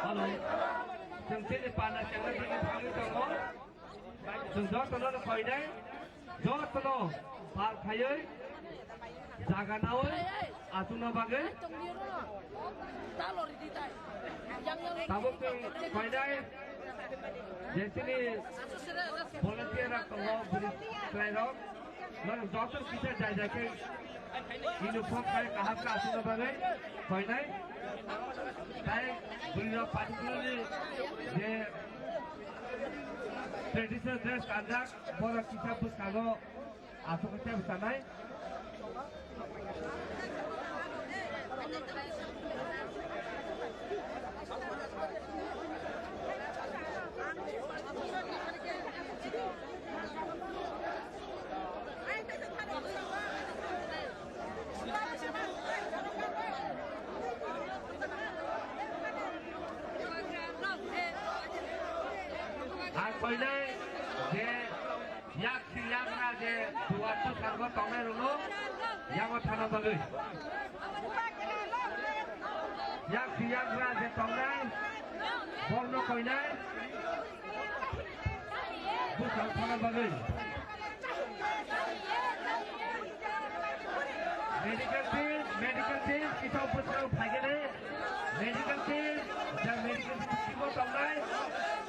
Halo, chúng sẽ panas yang lagi kami tengok. Chúng gió tolo nó khỏi đấy, gió tolo, phạt khai ơi, jaga nào ơi, asu nào bagai. Tabuk tu khỏi đấy, di sini volunteer kalau beri pelajar, lalu gió tu kita jaga ke, uniform kai kahap ka asu nào bagai, khỏi đấy. Saya beliau particularly the traditional dress kandak bola kita bus kalau atau kita bisa naik. Bây giờ yak siang na je dua tu kargo tongai rolo yang thana bagai yak siang na je tongai borno koinai bukan thana bagai medical team kita upasal phagene medical team dan medical team ko tongai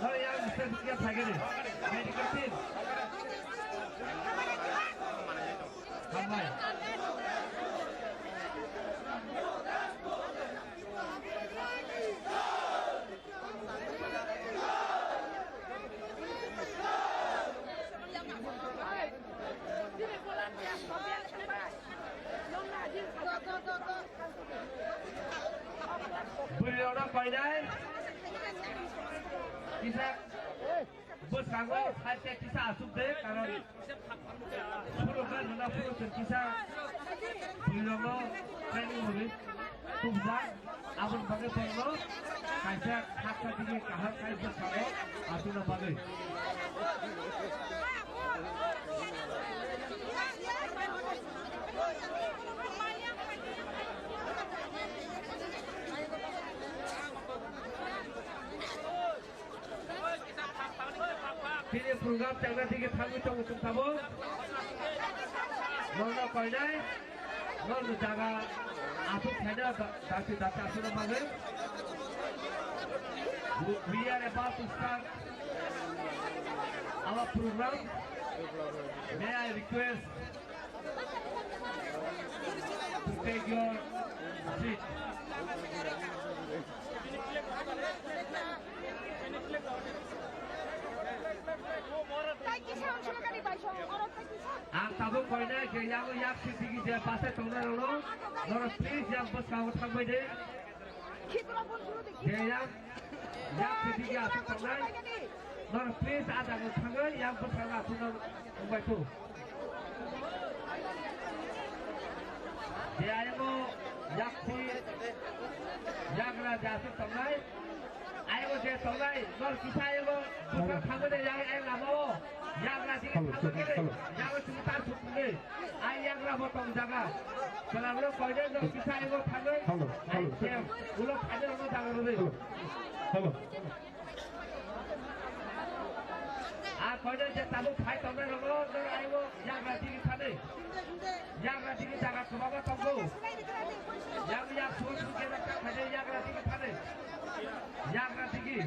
और यार mister क्या फायदे हैं medical team हम भाई बुरी orang फायदा है Kisah bos kanggo saya kisah asuk deh karena suruh kan sudah suruh kisah bilomo training hari tujuan abon bagai penglo kaisa hak tadi kahar kai bos kanggo asuk na bagai Kini program jangan tinggi tanggung jawab untuk kamu. Mana kau ini? Mana jaga asuk saja dasi asuk nama. We are about to start our program. May I request to take your seat. Ang tabung kau ini yang yak sisi dia pasal tonggar lalu, orang please yang bos kau tanggai deh. Dia yang yak sisi dia asal tonggar, orang please ada kau tanggai yang bos kau asal tonggai tu. Dia yang mau yak si yang raja asal tonggai. Ayo je tonggai, nor kisah ayo bukan kamu deh yang ayo lama, yang nasi kamu deh, yang cerita suku ayo yang lama tong jaga. Kalau lo kau deh nor kisah ayo tanggai, ayo siap, ulo ada lo jaga dulu. Kau deh je tamu khai tonggai lo, nor ayo yang nasi kita deh, yang nasi kita jaga semua tonggu, yang susu kita kerja yang nasi kita deh. Jaga tinggi.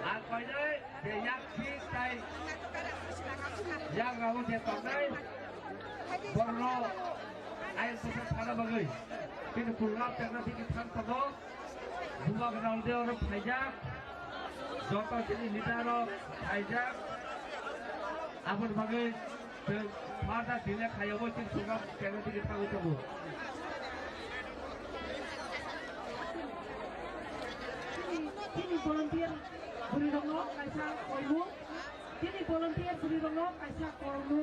Apa ini? Dia kita yang kamu cetakkan, perlu air pusat sana bagai. Kita pulang jangan tinggi tanpa dua kenal dia orang pajak, contoh jadi lidah orang pajak, apa bagai Mata dilihat kayak macam suka jangan tinggi tahu tahu. Kini volunteer beri dongok kaisa koimu. Kini volunteer beri dongok kaisa koimu.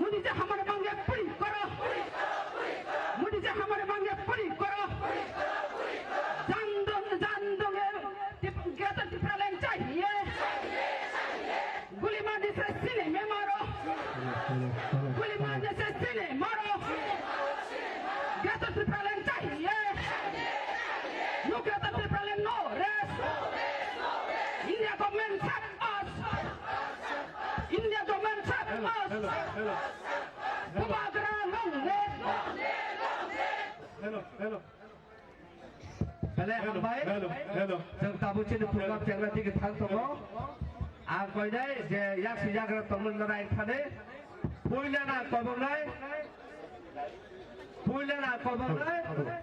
government said us. India government said us. Bubagra long live. Hello. Bale hambai. Jeng tabu cini program jagra tiga thang tomo. Koi dai je yak si jagra tomun narai thane. Puilana kobong nai. Puilana kobong nai.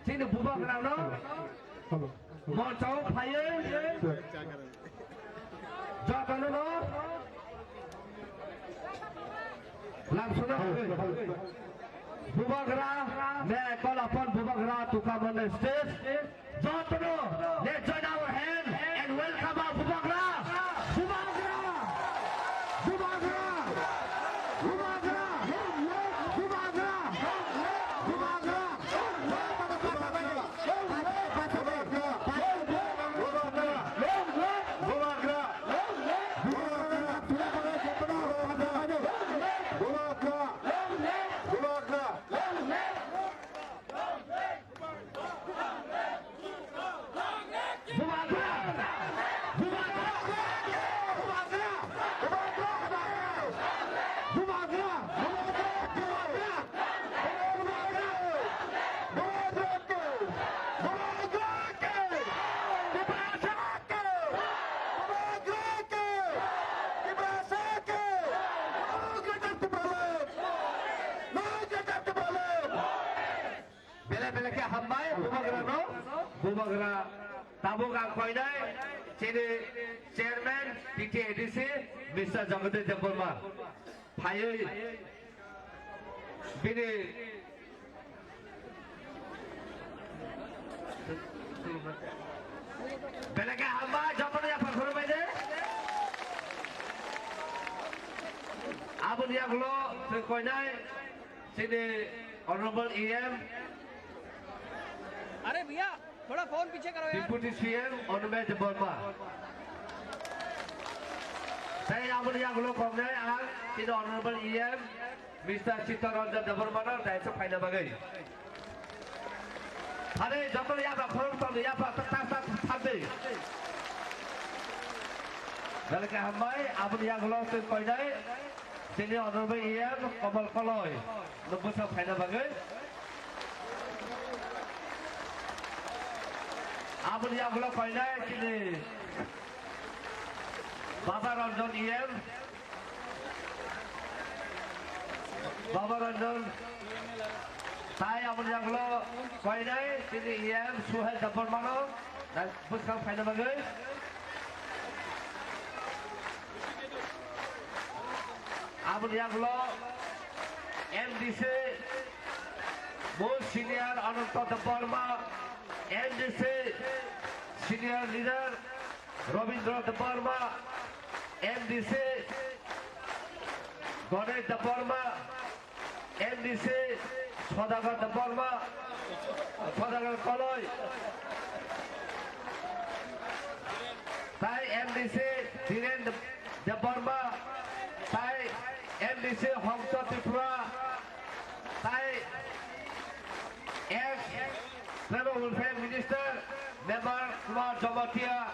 Cini bubagra no. Hello. Mo chau phaye. Jatano no. Langsung Bubagra, may I call upon Bubagra to come on the stage. Jatano, let's join our hand and welcome our Bubagra. Bubagra, Bubagra, Bubagra, Bubagra, Bubagra. Bela-bela ke hambai Bubagra no. Bubagra tabung ang koi dai. Sini chairman PTADC Mr. Jagadish Devarma. Phaye bini bela ke hambai jatano ya perform ide. Abun yang lo koi dai. Sini Honorable EM अरे भैया थोड़ा phone पीछे करो यार Deputy CM Honorable Devarma. Saya abun yang lo komne ang sini Honorable EM Mr. Chittaranjan Devarma no dai sa phaina bagai. Hare jatano ya ba khorong tam ya ba ta thabe. Dalke hambai abun yang lo se koi dai sini Honorable EM Kamal Koloi no sa phaina bagai. Abun yang belum final kini Baba Ranjan EM Baba Ranjan saya abun yang belum final kini EM Suhail Devarma dan bukan final bagai abun yang belum MDC most senior Ananta Devarma MDC Senior Leader Robindra Devarma MDC Ganesh Devarma MDC Sadagar Devarma Sadagar Koloi Thai MDC Dhiren Devarma Thai MDC Hongsa Tripura Thai Tribal Welfare Minister, Member Kumar Jamatia,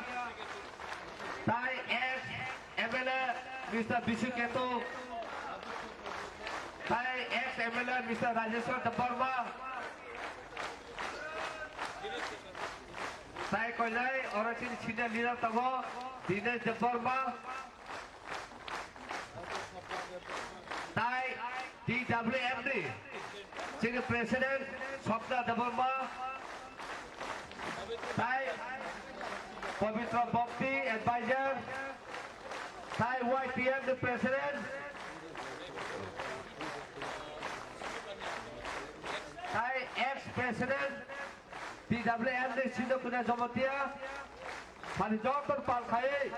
Thai ex-MLA Mr. Bisu Ketu, Thai ex-MLA Mr. Rajeshwar Devarma, Thai Koilai, Oratin Senior Leader Tamo, Dinesh Devarma, Thai DWMD, Senior President Swapna Devarma, Thai Pavitra Bhakti Advisor, Thai YPM the President, Thai ex-President, DWM the Sindhu Kuna Jamatia, Pani Dr. Palkhaye,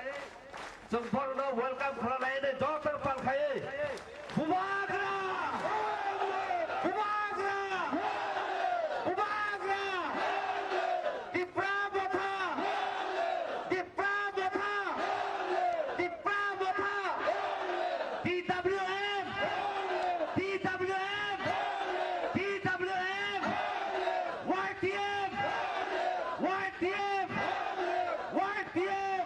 Sumporno welcome Khalaine Dr. Palkhaye, Bubagra! Bubagra! Bubagra! Depravata! Depravata! Depravata! DWM! DWM! DWM! YTM! YTM! YTM!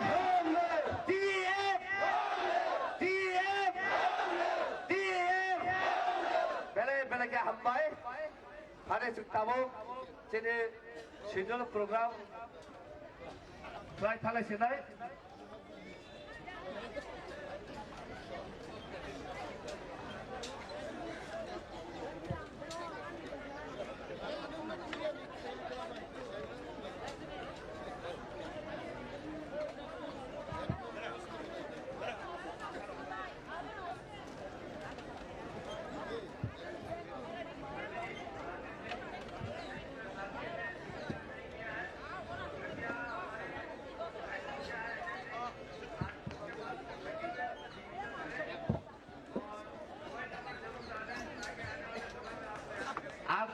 फारे सिक्ताबो जेने sizzle programme fly थालाय सेनाय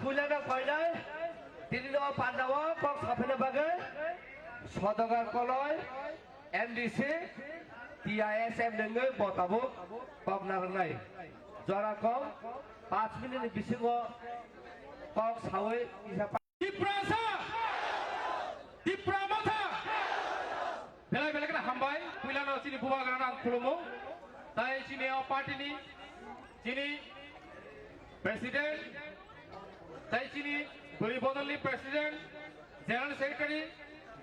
Punyana koinai, tini no pandawa, kok sapene bagai, sodogar koloi, MDC, TISM dengan botabu, kok narangai, jora kok, 5 minit bisingo, kok sawe bisa. Diprasa, dipramata, belai-belai kena hambai, punyana sini buah kerana kulumu, tapi sini parti ni, sini presiden. তাই চিনি গলি বদলি president general secretary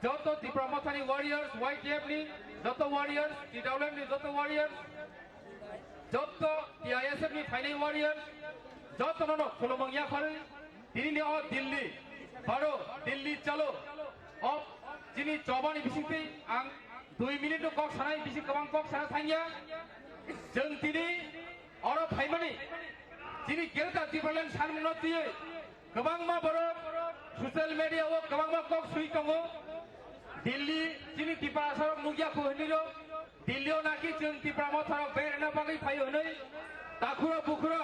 যত ত্রিপুরামথানি warriors YTF নি যত warriors টিডব্লিউএম নি যত warriors যত টিআইএসএফ নি ফাইনাল ওয়ারিয়ার্স যত নন খুলমঙ্গিয়া ফারে তিনি নি ও দিল্লি ফারো দিল্লি চলো ও চিনি চবানি বিসিতে আং 2 মিনিট কক সানাই বিসি কবাং কক সানা থাইয়া जों তিনি অর ফাইমানি চিনি গেলতা ত্রিপুরালেন সানমনতি गोबां मा बर' ससियेल मिडियाआव गोबां मा कक सुइ दङ दिल्ली जोंनि त्रिपुरा सरक मुगियाखौ होनिल' दिल्लीयाव नाखि जों त्रिपुरा मथाराव बेरायना बागै फायो होनै दाखुरा बुखुरा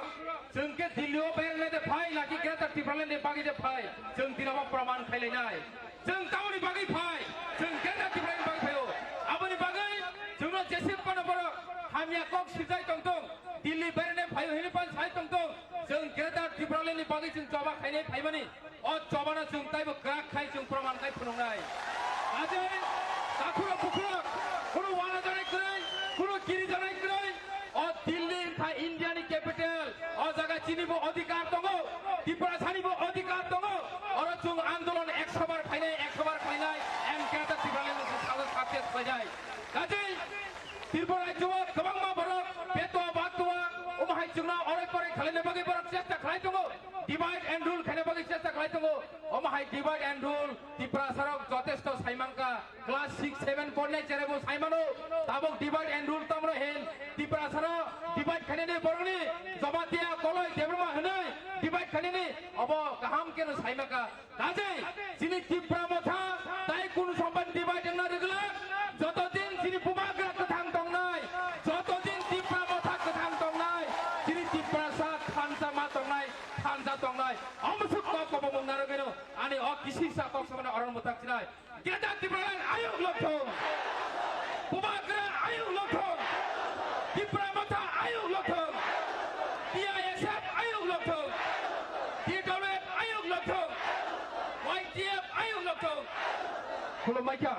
जोंके दिल्लीयाव बेरायना दे फाय नाखि गेता त्रिपुरालेन दे बागै दे फाय जों दिनाव प्रमाण खायलायनाय जों गावनि बागै फाय जों गेता त्रिपुरानि बागै फायो आबनि बागै जोंनो जेसेब कनो बर' हामिया कक सिजाय दं दिल्ली बेरायना फायो होनै पान साय दं जों गेता त्रिपुरालेननि बागै जों जबा खायनाय फायमानि अ जबाना जों ताइबो ग्राक खाय जों प्रमाण खाय फुनंनाय आजै दाखुरा बुखुरा कुनु वाला जानाय क्रय कुनु गिरि जानाय क्रय अ दिल्ली था इन्डियानि कैपिटल अ जागा चिनिबो अधिकार दङ त्रिपुरा सानिबो अधिकार दङ अर जों आन्दोलन 100 बार फायनाय 100 बार फायनाय एम गेता त्रिपुरालेननि साल साक्सेस फायनाय गाजै त्रिपुरा राज्यआव गोबां मा बर' बेतवा बातवा ओमाहाय जोंना अराय पराय खालायनो बागै बर' चेष्टा खालाय दङ डिवाइड एंड रूल खायनो बागै चेष्टा खालाय दङ ओमाहाय डिवाइड एंड रूल त्रिपुरा सरक যথেষ্ট साइमांका क्लास 6 7 पढ़नाय जेरेबो साइमानो ताबक डिवाइड एंड रूल तामरो हेन त्रिपुरा सरक डिवाइड खायने बर'नि जबातिया कलय देब्रमा होनै डिवाइड खायने अब गाहाम केनो साइमांका गाजै जिनि त्रिपुरा मथा ताइ कुनु सम्बन डिवाइड ना रेगुला যতদিন जिनि बुमाग्रा कथां दंनाय যতদিন त्रिपुरा मथा कथां दंनाय जिनि त्रिपुरा सा खानसा मा दंनाय खानसा दंनाय अमसुक कब मनारो गेनो आनि अ किसि सा कक समना अरन मताखिनाय गेदा त्रिपुरा आयु लखं बुमाग्रा आयु लखं त्रिपुरा मथा आयु लखं टीआईएसएफ आयु लखं टीडब्ल्यूएफ आयु लखं वाईटीएफ आयु लखं खुलुमबायखा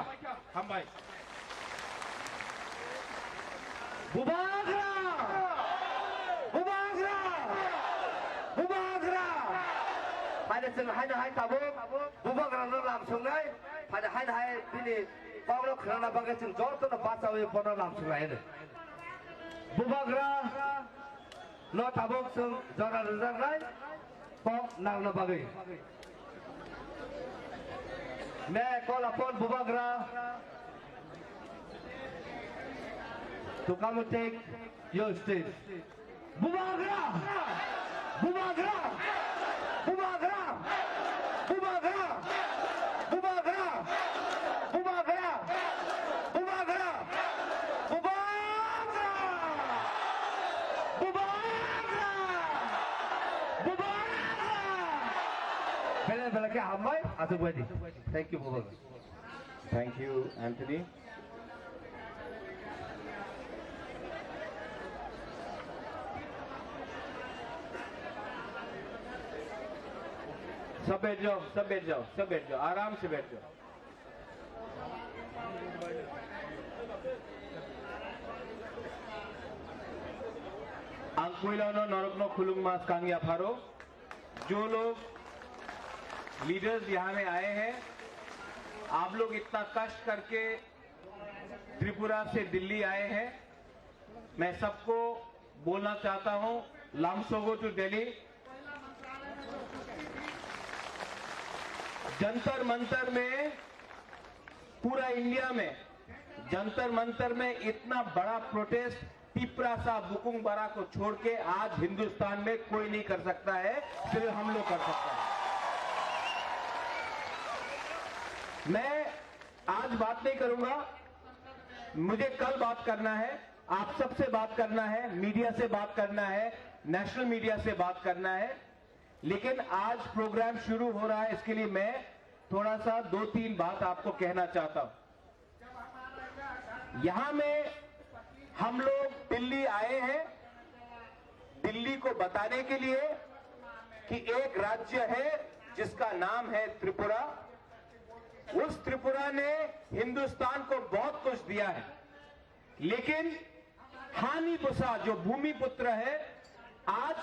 हामबाय बुबाग्रा बुबाग्रा बुबाग्रा फायदा जों हायनो हाय ताबो बुबाग्रा न लाम संनाय फायदा हायनो हाय दिनै पावलो खराना बागै जों जतनो बाचावे बनो लाम संनाय बुबाग्रा न ताबो जों जरा रजानाय पक नांनो बागै मैं कॉल अपॉन बुबाग्रा to come and take your stage. Bubagra! Bubagra! Bubagra! Bubagra! Bubagra! Bubagra! Bubagra! Bubagra! Bubagra! Bubagra! Bela ke hamai atau buat ini. Thank you Bubagra. Thank you, Anthony. सब बैठ जाओ, सब बैठ जाओ, सब बैठ जाओ, आराम से बैठ जाओ। अंकुइलानो नरकनो खुलुंग मास कांगिया फारो जो लोग लीडर्स यहाँ में आए हैं, आप लोग इतना कष्ट करके त्रिपुरा से दिल्ली आए हैं, मैं सबको बोलना चाहता हूं, लामसोगो टू दिल्ली। जंतर मंतर में, पूरा इंडिया में जंतर मंतर में इतना बड़ा प्रोटेस्ट तिप्रासा बुकुंग बरा को छोड़ के आज हिंदुस्तान में कोई नहीं कर सकता है, सिर्फ हम लोग कर सकते हैं। मैं आज बात नहीं करूंगा, मुझे कल बात करना है, आप सबसे बात करना है, मीडिया से बात करना है, नेशनल मीडिया से बात करना है। लेकिन आज प्रोग्राम शुरू हो रहा है, इसके लिए मैं थोड़ा सा 2-3 बात आपको कहना चाहता हूं। यहां में हम लोग दिल्ली आए हैं, दिल्ली को बताने के लिए कि एक राज्य है जिसका नाम है त्रिपुरा। उस त्रिपुरा ने हिंदुस्तान को बहुत कुछ दिया है, लेकिन हानि बुसा जो भूमि पुत्र है, आज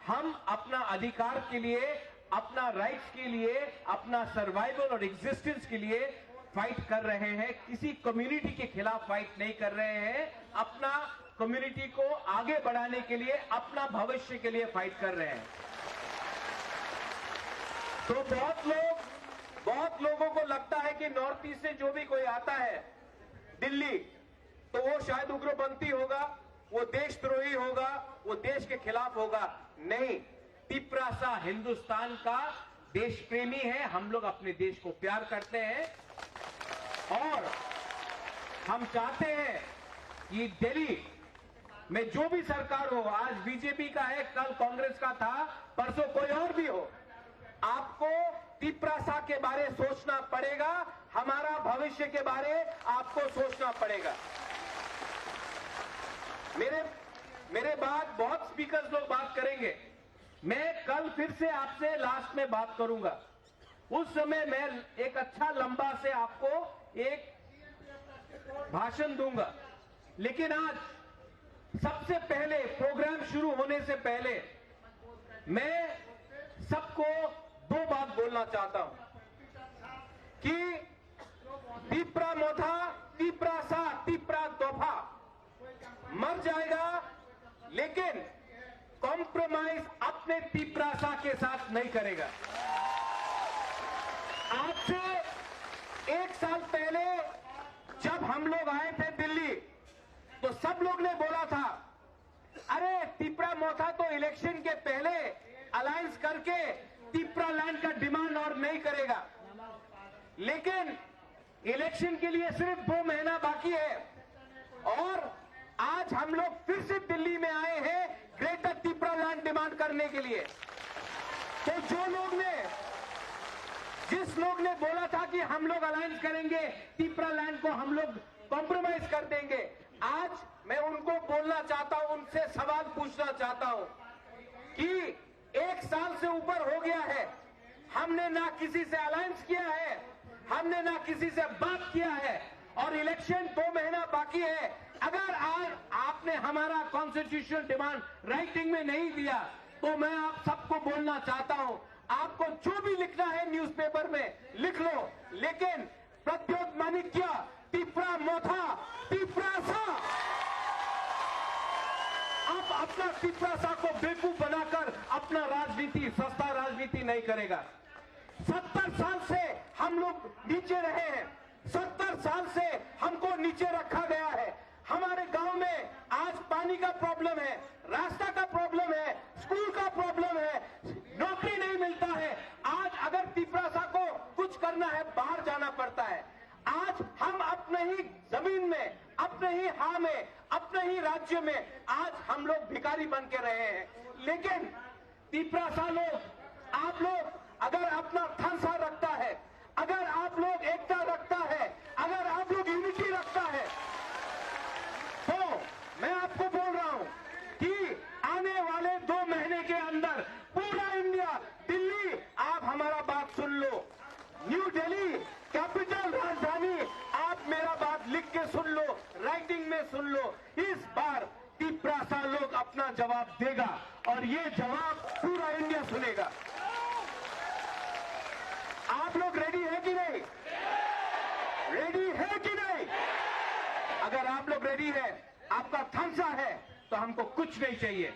हम अपना अधिकार के लिए, अपना राइट्स के लिए, अपना सर्वाइवल और एग्जिस्टेंस के लिए फाइट कर रहे हैं। किसी कम्युनिटी के खिलाफ फाइट नहीं कर रहे हैं, अपना कम्युनिटी को आगे बढ़ाने के लिए, अपना भविष्य के लिए फाइट कर रहे हैं। तो बहुत लोगों को लगता है कि नॉर्थ ईस्ट से जो भी कोई आता है दिल्ली, तो वो शायद उग्रपंथी होगा, वो देशद्रोही होगा, वो देश के खिलाफ होगा। नहीं, तिप्रासा हिंदुस्तान का देश प्रेमी है। हम लोग अपने देश को प्यार करते हैं और हम चाहते हैं कि दिल्ली में जो भी सरकार हो, आज बीजेपी का है, कल कांग्रेस का था, परसों कोई और भी हो, आपको तिप्रासा के बारे सोचना पड़ेगा, हमारा भविष्य के बारे आपको सोचना पड़ेगा। मेरे बाद बहुत स्पीकर्स लोग बात करेंगे, मैं कल फिर से आपसे लास्ट में बात करूंगा, उस समय मैं एक अच्छा लंबा से आपको एक भाषण दूंगा। लेकिन आज सबसे पहले, प्रोग्राम शुरू होने से पहले, मैं सबको 2 बात बोलना चाहता हूं कि तिप्रा मोथा, तिप्रा सा, तिप्रा तोहफा मर जाएगा, लेकिन कॉम्प्रोमाइज अपने तिप्रासा के साथ नहीं करेगा। आज से 1 साल पहले जब हम लोग आए थे दिल्ली, तो सब लोग ने बोला था, अरे तिप्रा मोथा तो इलेक्शन के पहले अलायंस करके तिप्रा लैंड का डिमांड और नहीं करेगा। लेकिन इलेक्शन के लिए सिर्फ 2 महीना बाकी है और आज हम लोग फिर से दिल्ली में आए हैं ग्रेटर तिप्रा लैंड डिमांड करने के लिए। तो जिस लोग ने बोला था कि हम लोग अलायंस करेंगे, तिप्रा लैंड को हम लोग कॉम्प्रोमाइज कर देंगे, आज मैं उनको बोलना चाहता हूं, उनसे सवाल पूछना चाहता हूं कि 1 साल से ऊपर हो गया है, हमने ना किसी से अलायंस किया है, हमने ना किसी से बात किया है और इलेक्शन 2 महीना बाकी है। अगर आज आपने हमारा कॉन्स्टिट्यूशनल डिमांड राइटिंग में नहीं दिया, तो मैं आप सबको बोलना चाहता हूं, आपको जो भी लिखना है न्यूज़पेपर में लिख लो, लेकिन प्रद्योत माणिक्य, तिप्रा मोथा, तिप्रासा अब अपना तिप्रासा को बेवकूफ बनाकर अपना राजनीति, सस्ता राजनीति नहीं करेगा। 70 साल से हम लोग नीचे रहे हैं, 70 साल से हमको नीचे रखा गया है। हमारे गांव में आज पानी का प्रॉब्लम है, रास्ता का प्रॉब्लम है, स्कूल का प्रॉब्लम है, नौकरी नहीं मिलता है। आज अगर तिप्रासा को कुछ करना है, बाहर जाना पड़ता है। आज हम अपने ही जमीन में, अपने ही हां में, अपने ही राज्य में आज हम लोग भिखारी बन के रहे हैं। लेकिन तिप्रासा लोग, आप लोग अगर अपना थांसा रखता है, अगर आप लोग एकता रखता है, अगर आप लोग यूनिटी रखता है, तो मैं आपको बोल रहा हूं कि आने वाले 2 महीने के अंदर पूरा इंडिया, दिल्ली, आप हमारा बात सुन लो, न्यू दिल्ली कैपिटल राजधानी, आप मेरा बात लिख के सुन लो, राइटिंग में सुन लो। इस बार तिप्रासा लोग अपना जवाब देगा और ये जवाब पूरा इंडिया सुनेगा। है कि नहीं? रेडी है कि नहीं? अगर आप लोग रेडी है, आपका थम्स अप है, तो हमको कुछ नहीं चाहिए।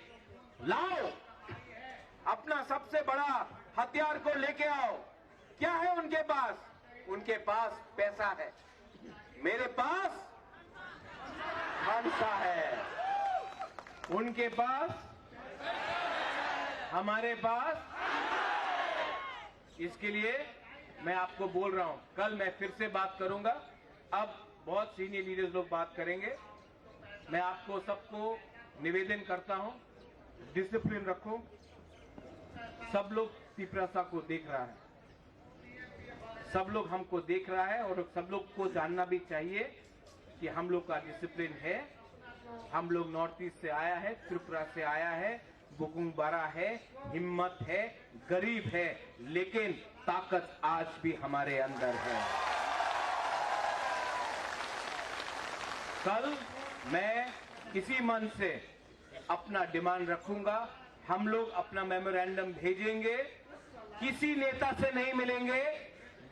लाओ अपना सबसे बड़ा हथियार को लेके आओ। क्या है उनके पास? उनके पास पैसा है। मेरे पास खालसा है, उनके पास, हमारे पास। इसके लिए मैं आपको बोल रहा हूं, कल मैं फिर से बात करूंगा। अब बहुत सीनियर लीडर्स लोग बात करेंगे। मैं आपको सबको निवेदन करता हूं, डिसिप्लिन रखो। सब लोग पिपरासा को देख रहा है, सब लोग हमको देख रहा है, और सब लोग को जानना भी चाहिए कि हम लोग का डिसिप्लिन है। हम लोग नॉर्थ ईस्ट से आया है, त्रिपुरा से आया है, बुकुंगबारा है, हिम्मत है, गरीब है, लेकिन ताकत आज भी हमारे अंदर है। कल मैं किसी मन से अपना डिमांड रखूंगा। हम लोग अपना मेमोरेंडम भेजेंगे। किसी नेता से नहीं मिलेंगे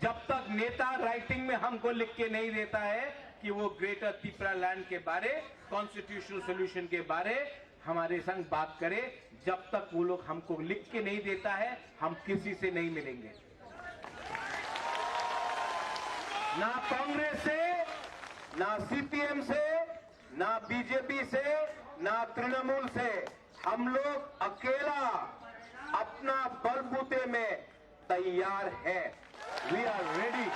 जब तक नेता राइटिंग में हमको लिख के नहीं देता है कि वो ग्रेटर त्रिपुरा लैंड के बारे, कॉन्स्टिट्यूशनल सोल्यूशन के बारे हमारे संग बात करे। जब तक वो लोग हमको लिख के नहीं देता है, हम किसी से नहीं मिलेंगे। ना कांग्रेस से, ना सीपीएम से, ना बीजेपी से, ना तृणमूल से। हम लोग अकेला अपना बलबूते में तैयार है। We are ready.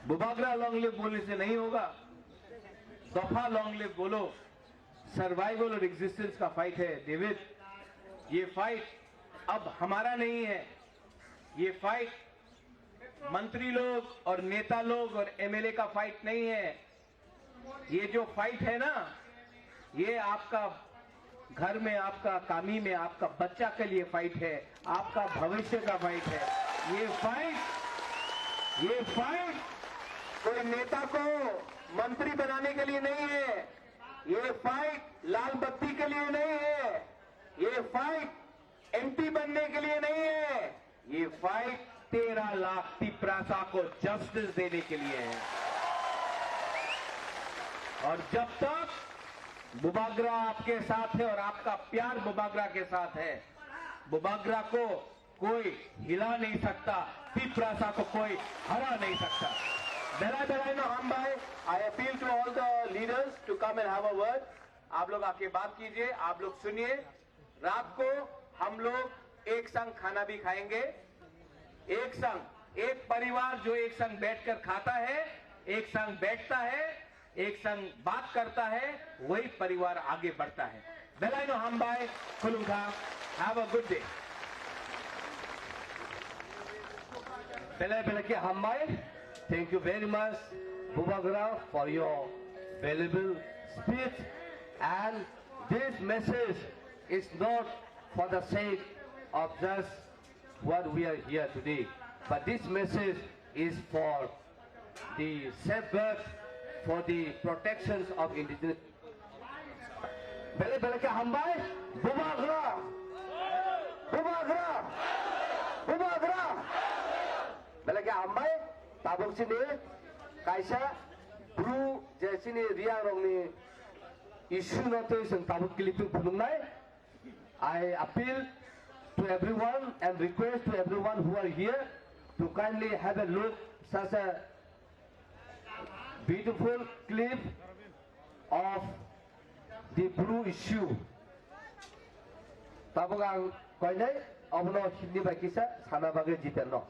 बुबागरा लॉन्ग लिव बोलने से नहीं होगा, दफा लॉन्ग लिव बोलो। सर्वाइवल और एग्जिस्टेंस का फाइट है डेविड। ये फाइट अब हमारा नहीं है, ये फाइट मंत्री लोग और नेता लोग और एमएलए का फाइट नहीं है। ये जो फाइट है ना, ये आपका घर में, आपका कामी में, आपका बच्चा के लिए फाइट है, आपका भविष्य का फाइट है। ये फाइट कोई नेता को मंत्री बनाने के लिए नहीं है। ये फाइट लाल बत्ती के लिए नहीं है। ये फाइट एमपी बनने के लिए नहीं है। ये फाइट 13 लाख तिपरासा को जस्टिस देने के लिए है। और जब तक बुबागरा आपके साथ है और आपका प्यार बुबागरा के साथ है, बुबागरा को कोई हिला नहीं सकता, तिपरासा को कोई हरा नहीं सकता। I appeal to all the leaders to come and have a word. आप लोग आके बात कीजिए, आप लोग सुनिए। रात को हम लोग एक संग खाना भी खाएंगे, एक संग, एक परिवार जो एक संग बैठकर खाता है, एक संग बैठता है, एक संग बात करता है, वही परिवार आगे बढ़ता है। बेलाइनो हमबाई खुलुंगा, have a good day. Bela ke Hambai, thank you very much, Bubagra, for your valuable speech. And this message is not for the sake of just what we are here today, but this message is for the safeguard, for the protections of indigenous. Bela ke Hambai, Bubagra, Bubagra, Bubagra. Belakang Hambai, tabuk sini, kaisa, blue, jadi ni riang rong ni, isu nanti sen tabuk kelipung punung nai. I appeal to everyone and request to everyone who are here to kindly have a look such a beautiful clip of the blue issue. Tabuk ang kau ni, abno hindi ba kisa, sana bagai jitan no.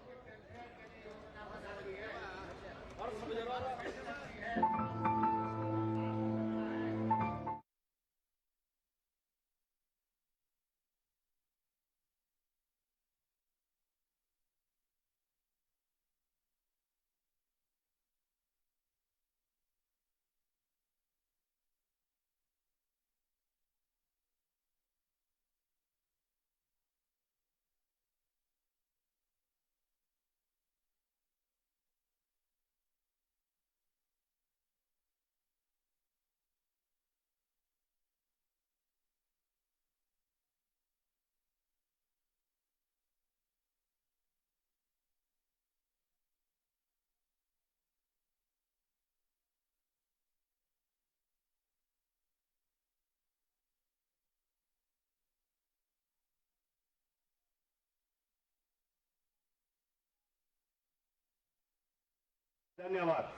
धन्यवाद।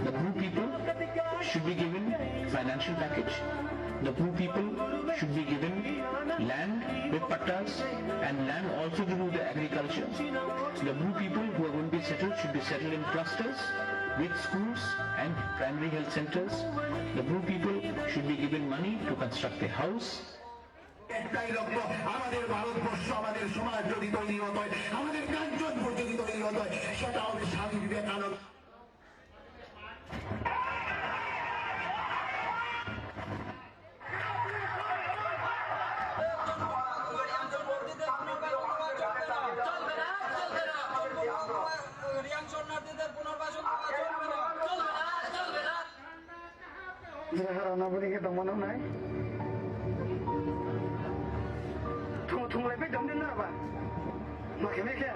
The poor people should be given financial package. The poor people should be given land with pattas and land also to do the agriculture. The poor people who are going to be settled should be settled in clusters with schools and primary health centers. The poor people should be given money to construct a house. একটাই লক্ষ্য, আমাদের ভারতবর্ষ, আমাদের সমাজ যদি তৈরি হতে হয়, আমাদের কাঞ্চনপুর যদি তৈরি হতে হয়, সেটা হবে স্বামী বিবেকানন্দ। रानापुरी दमनो नाय थुंलाय दमनो ना बा माखे मेखे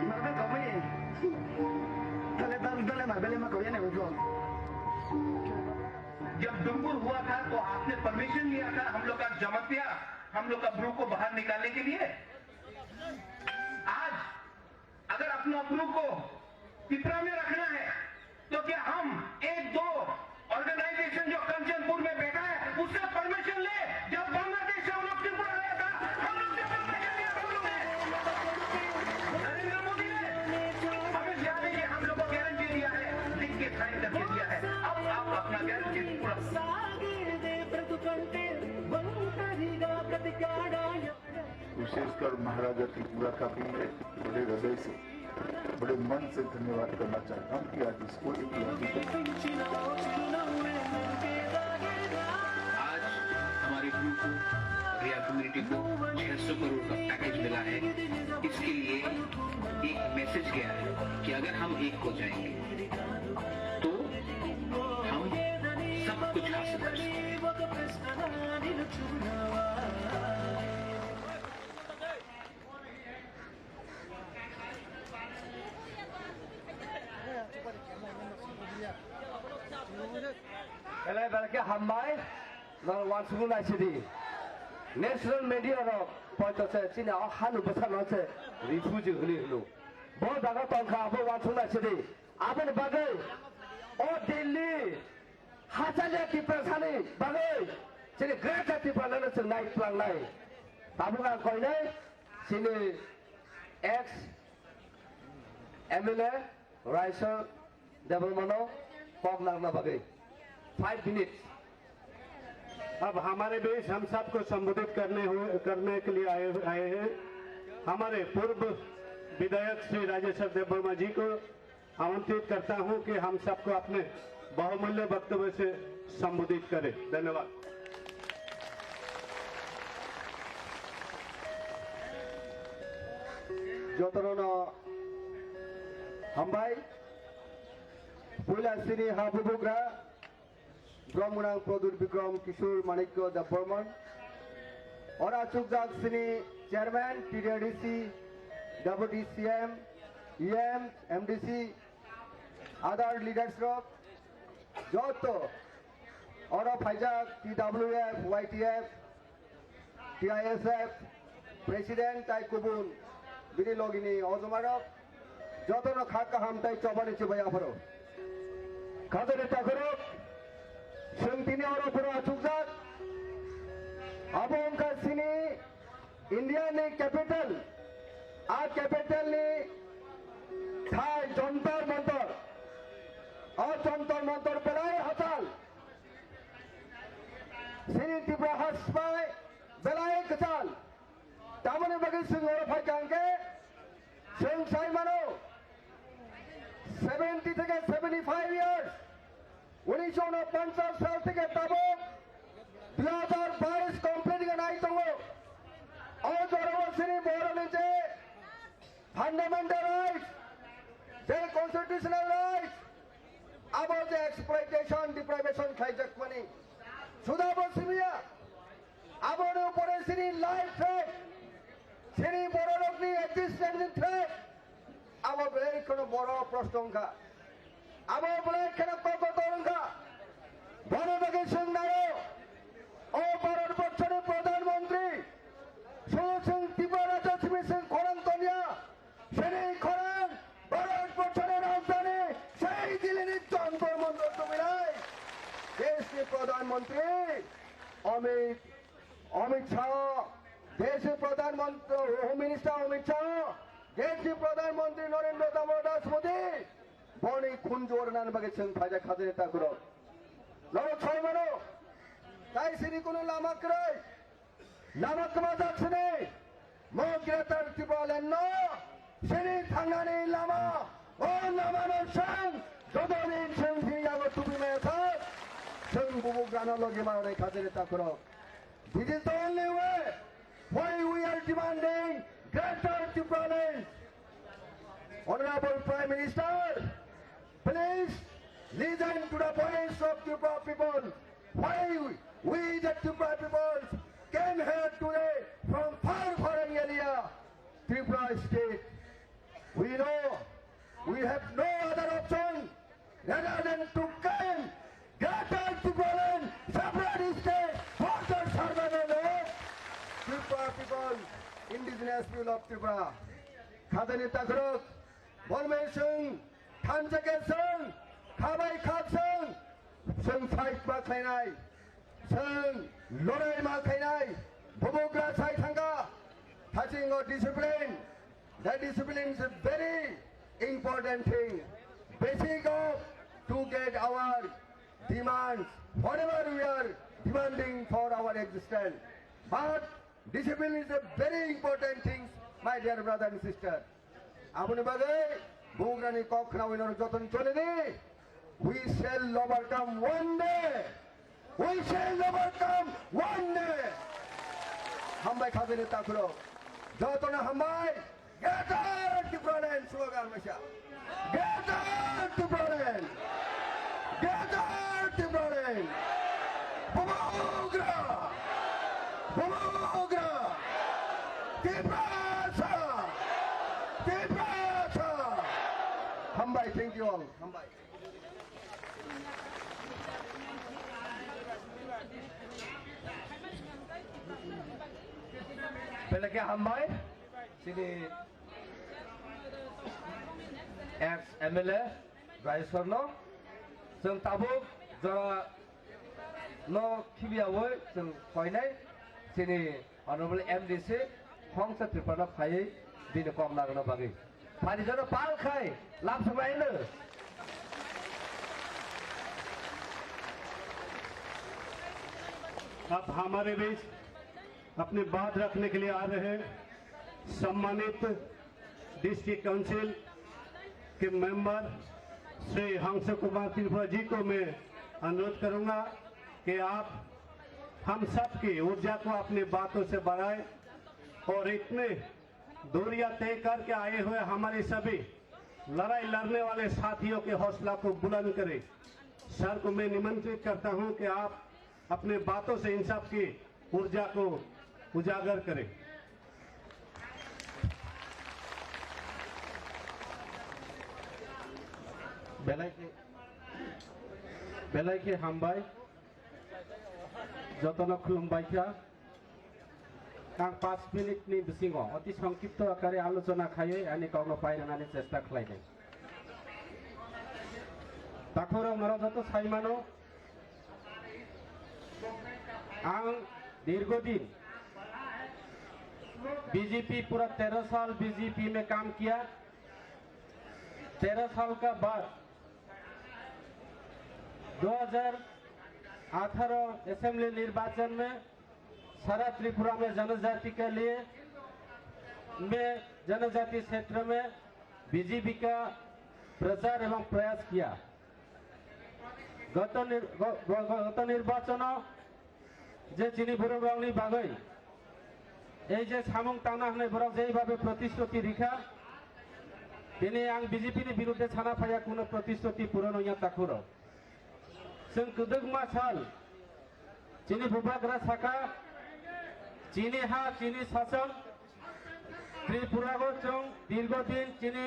मारबे दमई तले मारबे मा कोया ने बुझो जब डुंगुर हुआ था तो आपने परमिशन लिया था हम लोग का जमतिया, हम लोग का ब्रू को बाहर निकालने के लिए। आज अगर अपना ब्रू को पिपरा में रखना है तो क्या हम एक दो ऑर्गेनाइजेशन जो कंचनपुर में बैठा है उससे परमिशन ले? जब बांग्लादेश से हम लोग त्रिपुरा गया था, हम लोग से परमिशन लिया हम लोग ने। नरेंद्र मोदी ने हमें याद है कि हम लोग को गारंटी दिया है, लिख के साइन करके दिया है। अब आप अपना गारंटी पूरा विशेषकर महाराजा त्रिपुरा का भी बड़े हृदय से, बड़े मन से धन्यवाद करना चाहता हूँ कि आज इसको एक आज हमारे ग्रुप को, रिया कम्युनिटी को 600 करोड़ का पैकेज मिला है। इसके लिए एक मैसेज गया है कि अगर हम एक हो जाएंगे तो हम सब कुछ हासिल कर सकते हैं। Hello, welcome. Hambai, now once again I see national media ro point of say, sini all 100% not say refugee huli hulu. बहुत जगह तो उनका अब once again I see. आपने बगे, ओ दिल्ली, हाचाले की परेशानी बगे, sini great की परेशानी से नाइट प्लान नहीं. ताबू का कोई नहीं, sini ex MLA, Raisa, Development, pop लगना बगे. 5 minutes. अब हमारे बीच हम सबको संबोधित करने के लिए आए हैं हमारे पूर्व विधायक श्री राजेश्वर देव वर्मा जी को आमंत्रित करता हूं कि हम सबको अपने बहुमूल्य वक्तव्य से संबोधित करें। धन्यवाद। जोतरोनो हमबाई पुला सिनी हाबुबुग्रा ब्रह्मणांग प्रदुर विक्रम किशोर माणिक्य द बर्मन और अचुकजाग सिनी chairman TDC deputy CM EM MDC other leaders जो और Pajak, TWF, YTF, TISF, President Tai Kubun, Bini Logini, Ozomarov, Jotono Khakaham Tai Chobani Chibayafaro. Kazane Takarok, Shantini Oropura Chukzak, Abon Kasini, India ne capital, our capital ne Thai Jantar Mantar, और Jantar Mantar Belai Hatal, Sini Tibra Haspai, Belai Katal, Tamane Bagi Singh Orafai Kanke, Singh Saimano, 70 to 75 years, $1950 साल থেকে तब 2022 completing an item और जरूरतनी बोलने से fundamental rights, the constitutional rights, about the exploitation, deprivation, hijack money. Sudah bersedia, about the policy life threat, sini borok ni existence threat, about beri kono borok prostongka, about beri kono kokotorongka, borok bagi sendaro, oh borok bercari perdana menteri. Solution Tibara Jasmine Korantonia, Shani Koran, Barat Pochane Rajdhani, Shai Dilini Jantar Mantar Tuminai, Desh Pradhan Mantri, Amit Shah, Desh Pradhan Mantri, Home Minister Amit Shah, Desh Pradhan Mantri Narendra Damodar Das Modi, Boni Kunjor Nanbagi Singh Bhaja Khadine Takuro, Lord Chaimano, Tai Siri Kunu Lama Krai, Lama Kamazatsune, Mogretar Tibaleno, Sini Tangani Lama, Oh Lama no Shang, Dodoni Shang Hiyago Tubimeta, Shang Bubu Granologima Khadine Takuro. This is the only way why we are demanding greater development. Honorable Prime Minister, please listen to the voice of Tripura people. Why we the Tripura people came here today from far foreign area, Tripura state. We know we have no other option rather than to come greater development, separate state, for the survival of Tripura people, indigenous people of Tripura. Khadane Takrok, Bolmen Singh, Thanjake Singh, Khabai Khak Singh, Singh Fight Makhainai, Singh Lorai Makhainai, Bobogra Sai Thanga, touching of discipline. That discipline is a very important thing. Basic of to get our demands, whatever we are demanding for our existence. But discipline is a very important thing, my dear brother and sister. Apuni bagai, Bugrani Kokra winner Jotan Cholini, we shall overcome one day. We shall overcome one day. Hambai Khadine Takuro, Jotana Hambai, get out to Berlin, slogan Masha. Get out to Berlin. Get out to Berlin. Bumogra. Bumogra. Tibrasa. Tibrasa. Hambai, thank you all. Hambai. Pelagi Hambai, sini ex-MLA, Rais Sorno, Seng Tabuk, Jara No Kibiawai, Seng Koinai, sini Honorable MDC, Hongsa Tripura Khai, Dina Kong Nagana Bagi. Parijana Pal Khai, Lam Samaina. अब हमारे बीच अपनी बात रखने के लिए आ रहे हैं सम्मानित डिस्ट्रिक्ट काउंसिल के मेंबर श्री हंस कुमार त्रिपुरा जी को मैं अनुरोध करूंगा कि आप हम सब की ऊर्जा को अपनी बातों से बढ़ाएं और इतने दूरियां तय करके आए हुए हमारे सभी लड़ाई लड़ने वाले साथियों के हौसला को बुलंद करें। सर को मैं निमंत्रित करता हूं कि आप अपने बातों से इन सब की ऊर्जा को उजागर करें। बेलाई के हमबाई जतन खुलुमबायखा आं 5 मिनिटनि बिसिङाव अति संक्षिप्त आकारे आलोचना खायै आंनि गावनो बायनानै चेष्टा खालायदों दाखुराव नरा जत साइमानो आं दीर्घदिन बीजेपी पूरा 13 साल बीजेपी में काम किया 13 साल का बाद 2018 असेंबली निर्वाचन में सारा त्रिपुरा में जनजाति के लिए मैं जनजाति क्षेत्र में बीजेपी का प्रचार एवं प्रयास किया गत निर्वाचन जे चिनी बर'नि बागै এই যে সামং টানা হনে বরক যেইভাবে প্রতিশ্রুতি রেখা দিনে আং বিজেপিनि বিরুদ্ধে ছানা ফায়া কোনো প্রতিশ্রুতি পূরণ হইয়া তাকুর जों कदगमा साल चिनी बुबाग्रा साखा चिनी हा चिनी शासन त्रिपुरा को जों दीर्घदिन चिनी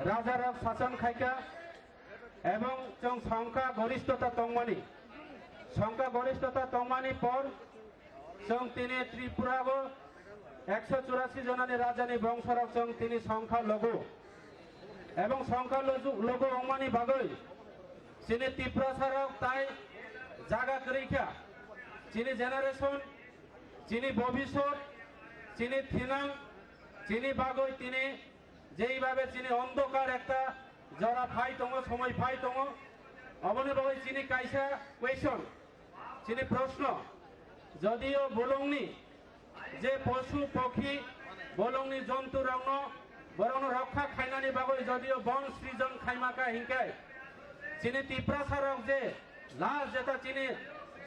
राजाराव शासन खायका एवं जों संख्या गरिष्ठता तंगमानी संख्या गरिष्ठता तंगमानी पर जों तिनी त्रिपुरा को 184 जनानि राजानि बंशराव जों तिनी संख्या लघु एवं संख्या लघु अंगमानि बागै चिनी त्रिपुरा साराव ताई जागा करेखा चिनी जेनारेशन चिनी भविष्यत चिनी थिनां चिनी बागै तिनी जेइभाबे चिनी अंधकार एकटा जरा फाइ दङ समय फाइ दङ अबनि बागै चिनी कायसा क्वेश्चन चिनी प्रश्न যদিও বলংনি যে পশু পক্ষী বলংনি জন্তু রং বরং রক্ষা খাইনানি বাগৈ যদিও বন সৃজন খাইমাকা হিংকাই চিনি ত্রিপুরা সারক যে লাশ যেটা চিনি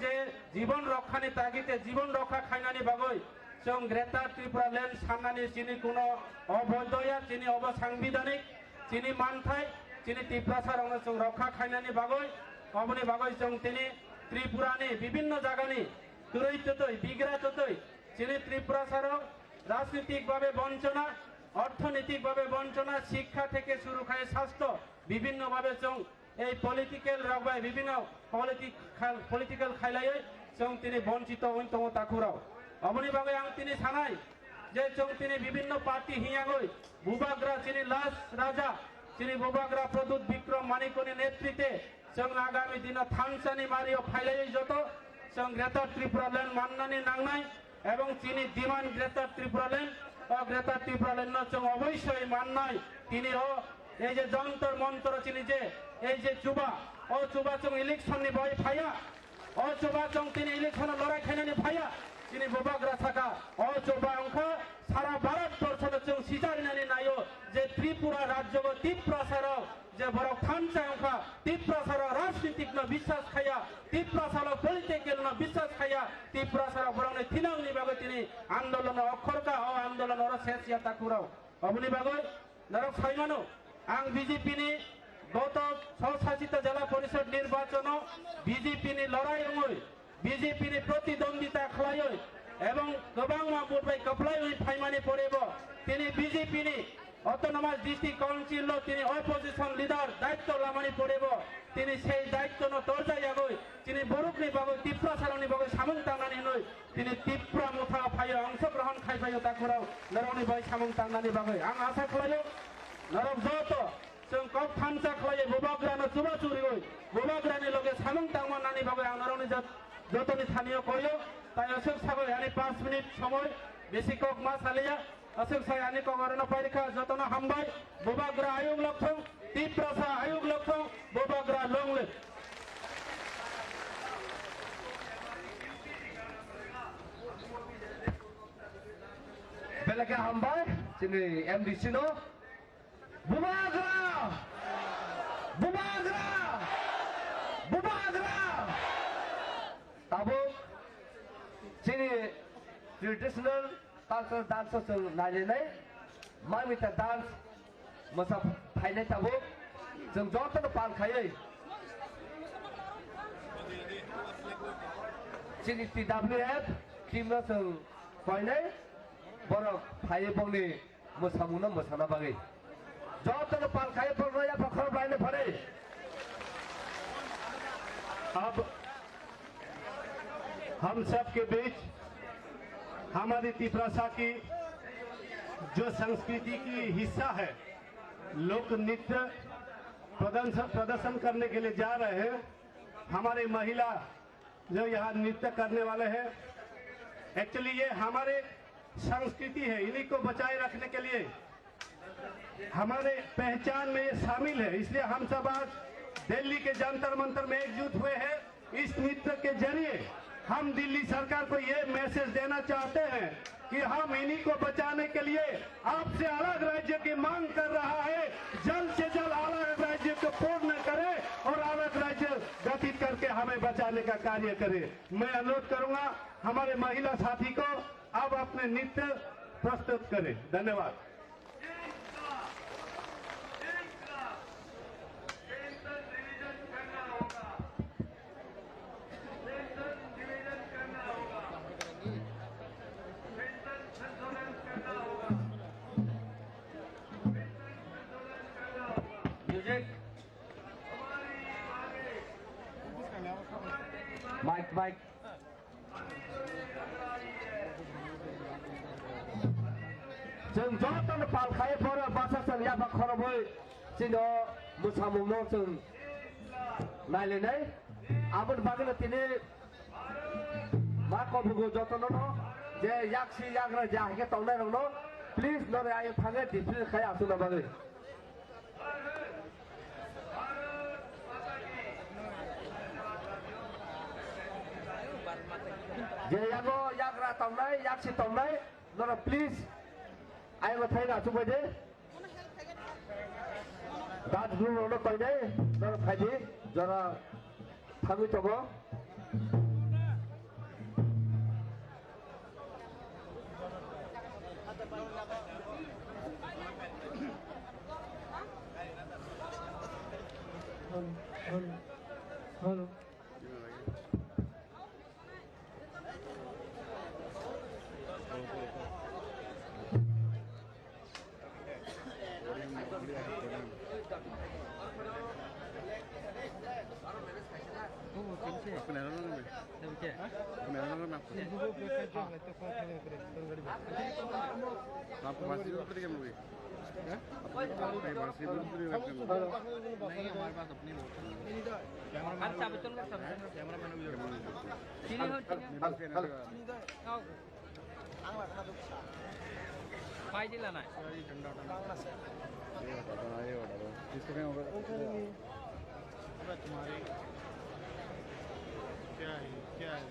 যে জীবন রক্ষানি তাগিতে জীবন রক্ষা খাইনানি বাগৈ जों ग्रेटार त्रिपुरा लैंड साननानि चिनी कोनो अबैधया चिनी अबसांबिधानिक चिनी मानथाय चिनी त्रिपुरा सारावनो जों रक्षा खाइनानि बागै अबनि बागै जों तिनी त्रिपुरानि विभिन्न जायगानि तुरैततै बिग्राततै चिनी त्रिपुरा साराव राजनीतिक भावे वंचना अर्थनैतिक भावे वंचना शिक्षा থেকে শুরু করে স্বাস্থ্য বিভিন্ন ভাবে जों এই পলিটিক্যাল রাগবাই বিভিন্ন পলিটিক্যাল খাইলাयै जों तिनी वंचित हइतङ ताकुराव अबनि बागै आं तिनी सानाय जे जों तिनी विभिन्न पार्टी हियागै बुबाग्रा चिनी लास राजा चिनी बुबाग्रा प्रदूत विक्रम मानिकनि नेतृत्वे जों आगामी दिन थानसानि मारियाव फाइलायै जत जों ग्रेटार त्रिपुरा लैंड माननानै नांनाय एवं चिनी demand greater Tripura land greater Tripura land जों अवश्य माननाय तिनी এই যে যন্তর মন্ত্র চিনি যে এই যে চুবা ও চুবা जों इलेक्शननि भय फाया ও চুবা जों तिनी इलेक्शन लड़ाई खाइनानि फाया चिनी बुबाग्रा साखा ও চুবা अंख सारा भारतवर्षले जों सिजारिनानै नायो जे त्रिपुरा राज्यको त्रिपुरा साराव जे बरक थानसा अंख त्रिपुरा साराव राजनीतिक न विश्वास खाया त्रिपुरा साराव पॉलिटिकल न विश्वास खाया त्रिपुरा साराव बरंने थिनांनि बागै तिनी आन्दोलन अखरका ओ आन्दोलन र सेसिया ताकुराव अबनि बागै नरक साइमानो आं बीजेपीनि गत स्वशासित जिला परिषद निर्वाचन बीजेपीनि लड़ाई बीजेपीनि प्रतिद्वंदिता खालायै एवं गोबां माबुरबाय कपलायै फाइमानि परेबो तिनी बीजेपीनि অটোনমাস डिस्ट्रिक्ट काउन्सिल तिनी अपोजिशन लिडार दायित्व लामानि परेबो तिनी सेई दायित्वनो दरजायागै तिनी बरुकनि बागै त्रिपुरा सारावनि बागै सामं तांनानै नै तिनी त्रिपुरा मुथा फायो अंशग्रहण खायफायो ताकुराव नरौनि बागै सामं तांनानै बागै आं आसा खालायो नरक जत जों कब थानसा खालायो बुबाग्रानो चुबा चुरिगै बुबाग्रानि लगे सामं तांमानानि बागै आं नरौनि जतनि थानियो कयो ताई अशोक सागै आनि 5 मिनिट समय बेसि कक मा सालिया अशोक साय आनि कगरन पारिखा जतन हामबाय बुबाग्रा आयोग लखथों त्रिपुरा सा आयोग लखथों बुबाग्रा लंले बेलका हामबाय चिनि एमडीसी नो बुबाग्रा बुबाग्रा बुबाग्रा ताबो चिनि ट्रेडिशनल कल्चरल डान्स जों नायनाय मामिता डान्स मोसा फाइनाय ताबो जों जतन पालखायै चिनि टीडब्ल्यूएफ टीमनो जों फाइनाय बरक फाइ बंनि मोसामुनो मोसाना बागै जतन पालखायै परनया पखर बायने फरे अब हम सब के बीच हमारी तिपरासा की जो संस्कृति की हिस्सा है लोक नृत्य प्रदर्शन करने के लिए जा रहे हैं। हमारे महिला जो यहाँ नृत्य करने वाले हैं, एक्चुअली ये हमारे संस्कृति है, इन्हीं को बचाए रखने के लिए हमारे पहचान में ये शामिल है। इसलिए हम सब आज दिल्ली के जंतर मंतर में एकजुट हुए हैं। इस नृत्य के जरिए हम दिल्ली सरकार को ये मैसेज देना चाहते हैं कि हम इन्हीं को बचाने के लिए आपसे अलग राज्य की मांग कर रहा है। जल्द से जल्द अलग राज्य को पूर्ण करे और अलग राज्य गठित करके हमें बचाने का कार्य करे। मैं अनुरोध करूंगा हमारे महिला साथी को अब अपने नृत्य प्रस्तुत करें। धन्यवाद। माइक जों जतन पालखायोफोर बासासन याबा खरबै जों मोसामुनो जों नायलायनाय आबोन बागैनो तिनि मा कबुगो जतननो जे याक्सी याग्रा जाहैके तंनाय रंनो प्लीज नरे आय थाङे दिफ्रि खाय आसुना बागै जे यागो याग्रा तंनाय याक्सी तंनाय नरे प्लीज आय थायना सुबायदे दाद रुनो तंनाय नरे फायदि जरा थाङै तबो Hello. तुम्हारी क्या है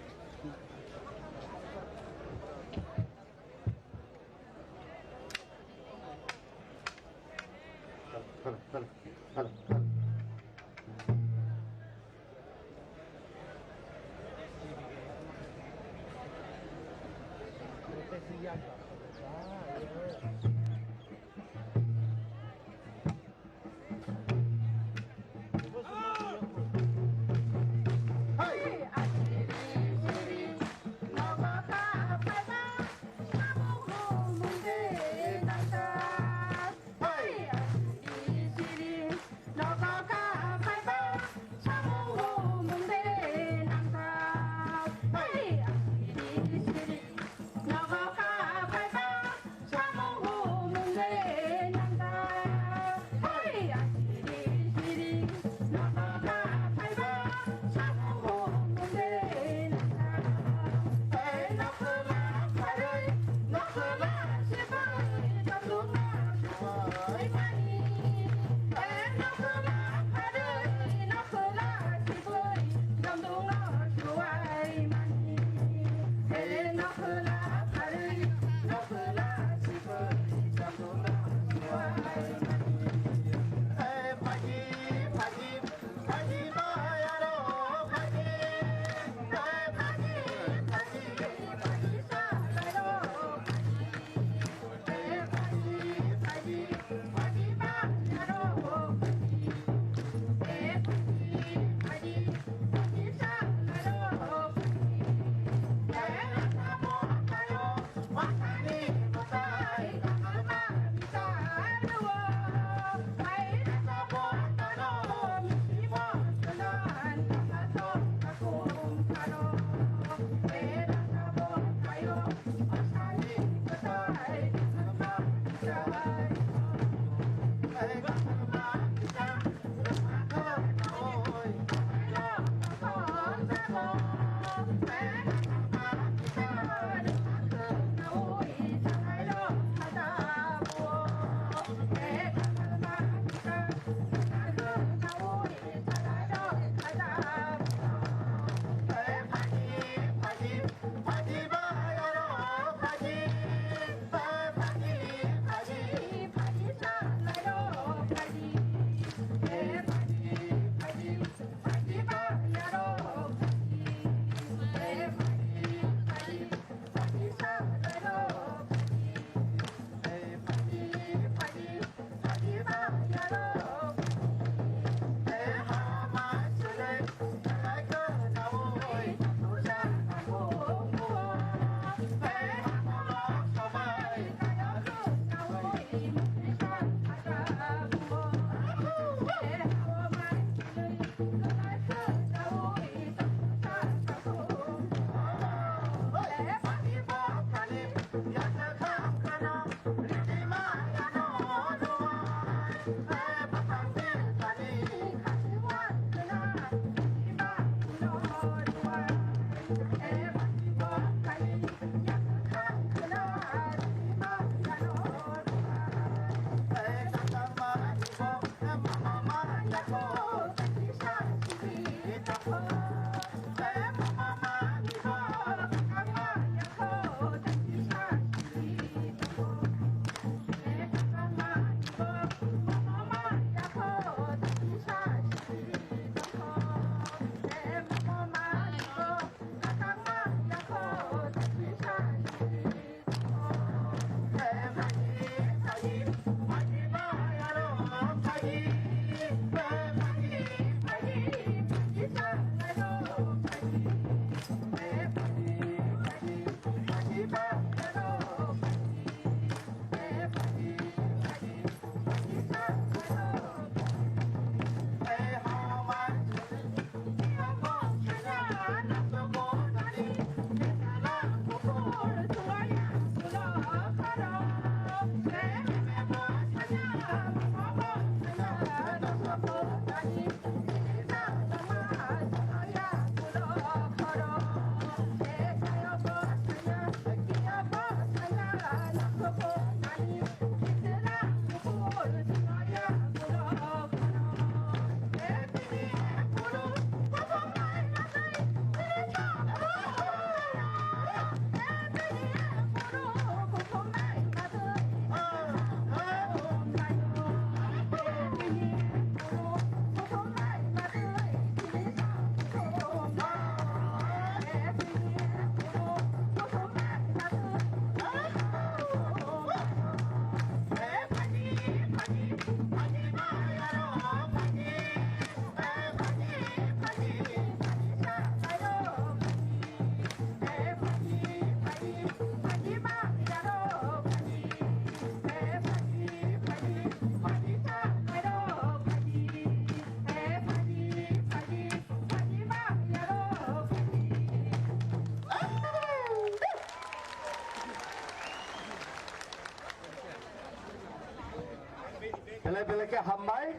Bele-bele hambai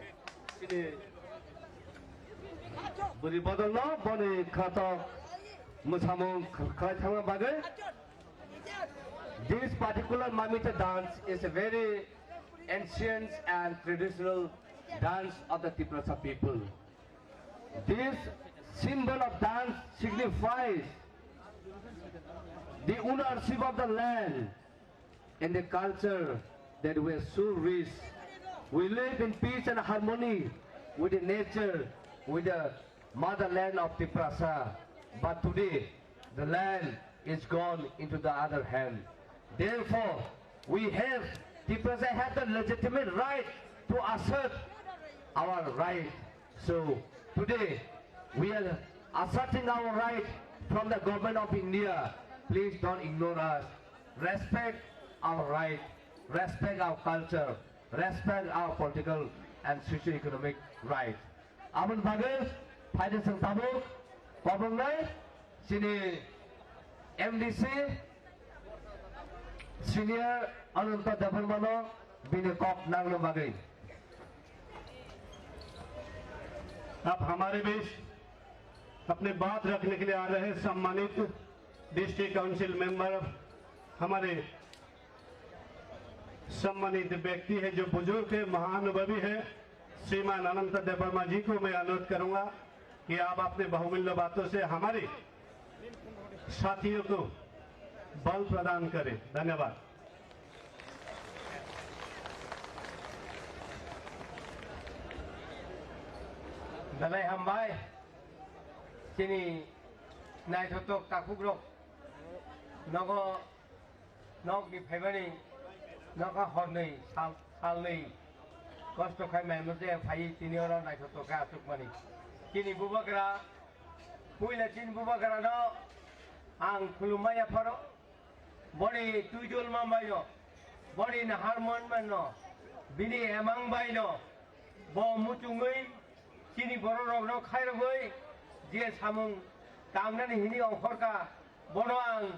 sini beri bodolno boni khato musamung khai thanga bagai. This particular Mamita dance is a very ancient and traditional dance of the Tiprasa people. This symbol of dance signifies the ownership of the land and the culture that we are so rich. We live in peace and harmony with the nature, with the motherland of Tiprasa. But today, the land is gone into the other hand. Therefore, Tiprasa have the legitimate right to assert our right. So today, we are asserting our right from the government of India. Please don't ignore us. Respect our right, respect our culture, respect our political and socio-economic right. Amun bagus, pada sang tamu, pabungai, sini MDC, Senior Ananta Dabalmano, bini kop nanglo bagai. अब हमारे बीच अपने बात रखने के लिए आ रहे सम्मानित district council member, हमारे सम्मानित व्यक्ति है, जो बुजुर्ग है, महानुभवी है, श्रीमान अनंत देवर्मा जी को मैं अनुरोध करूंगा कि आप अपने बहुमूल्य बातों से हमारे साथियों को बल प्रदान करें। धन्यवाद। Dalai hambai sini nai thotok takugrok nogo nok di phaibani noka hornei salnei kosto khai mai mute phai tini ora nai thotok ka sukmani kini bubagra puila tin bubagra no ang khulumaya pharo bori tuijol mambayo bori na harmon manno bini emang baino bo muchungei Kini borong rok khai rogoi je samung tamnani hini ongkhorka bonoang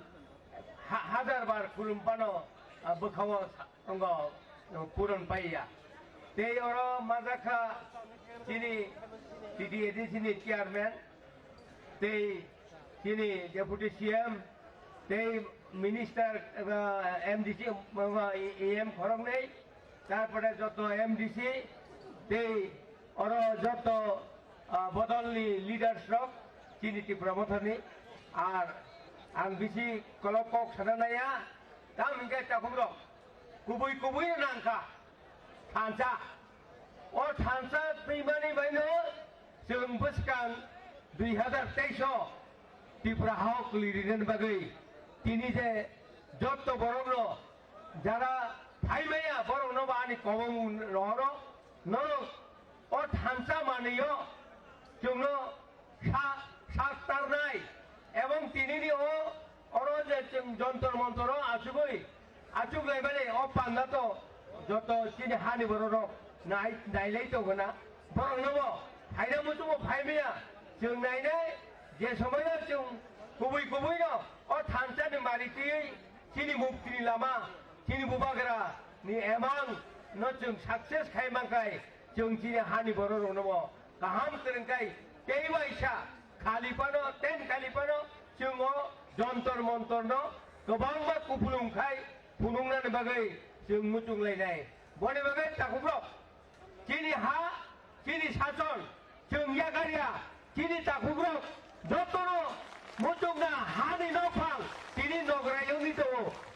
hajar bar khulumpano bukhawo ongo puron paiya tei oro mazakha kini TDAD sini chairman tei kini deputy CM tei minister MDC EM khorong nei tarpore joto MDC tei Oro joto bodolni leaders rok kini ti promothani ar ang bisi kolokok sananaya tam hingga takumrok kubui nangka thansa o thansa primani baino जों बोसकां 2023 ত্রিপুরা হক লিরিনেন বাগৈ তিনি যে যত বরং যারা ফাইমাইয়া বরং বানি কমং নহর নর ও থানসা মানিও जोंनो সাতটারনাই এবং তিনিনি ও অর যে যন্তর মন্তর আসুগৈ আসুগলাইবালে ও পান্নাত যত তিনি হানি বরর নাই নাইলাই তো গনা বরং নব फायदा मुझको फायमिया जों नायनाय जे समाया जों गुबै न और थानसानि मारिति तिनि मुक्तिनि लामा तिनि बुबाग्रा नि एमां न जों सक्सेस खायमांखाय जों तिनि हानि बर रनब गाहाम करंखाय तेइबायसा खालिपानो तेन खालिपानो जों जन्तर मन्तर न गोबांबा कुफुलुंखाय फुलुंनानि बागै जों मुचुंलायनाय बनि बागै ताकुब्र तिनि हा तिनि सासन जों यागारिया तिनि ताकुब्रक जतनो मुचुंना हानि नफां तिनि नगरायनि दङ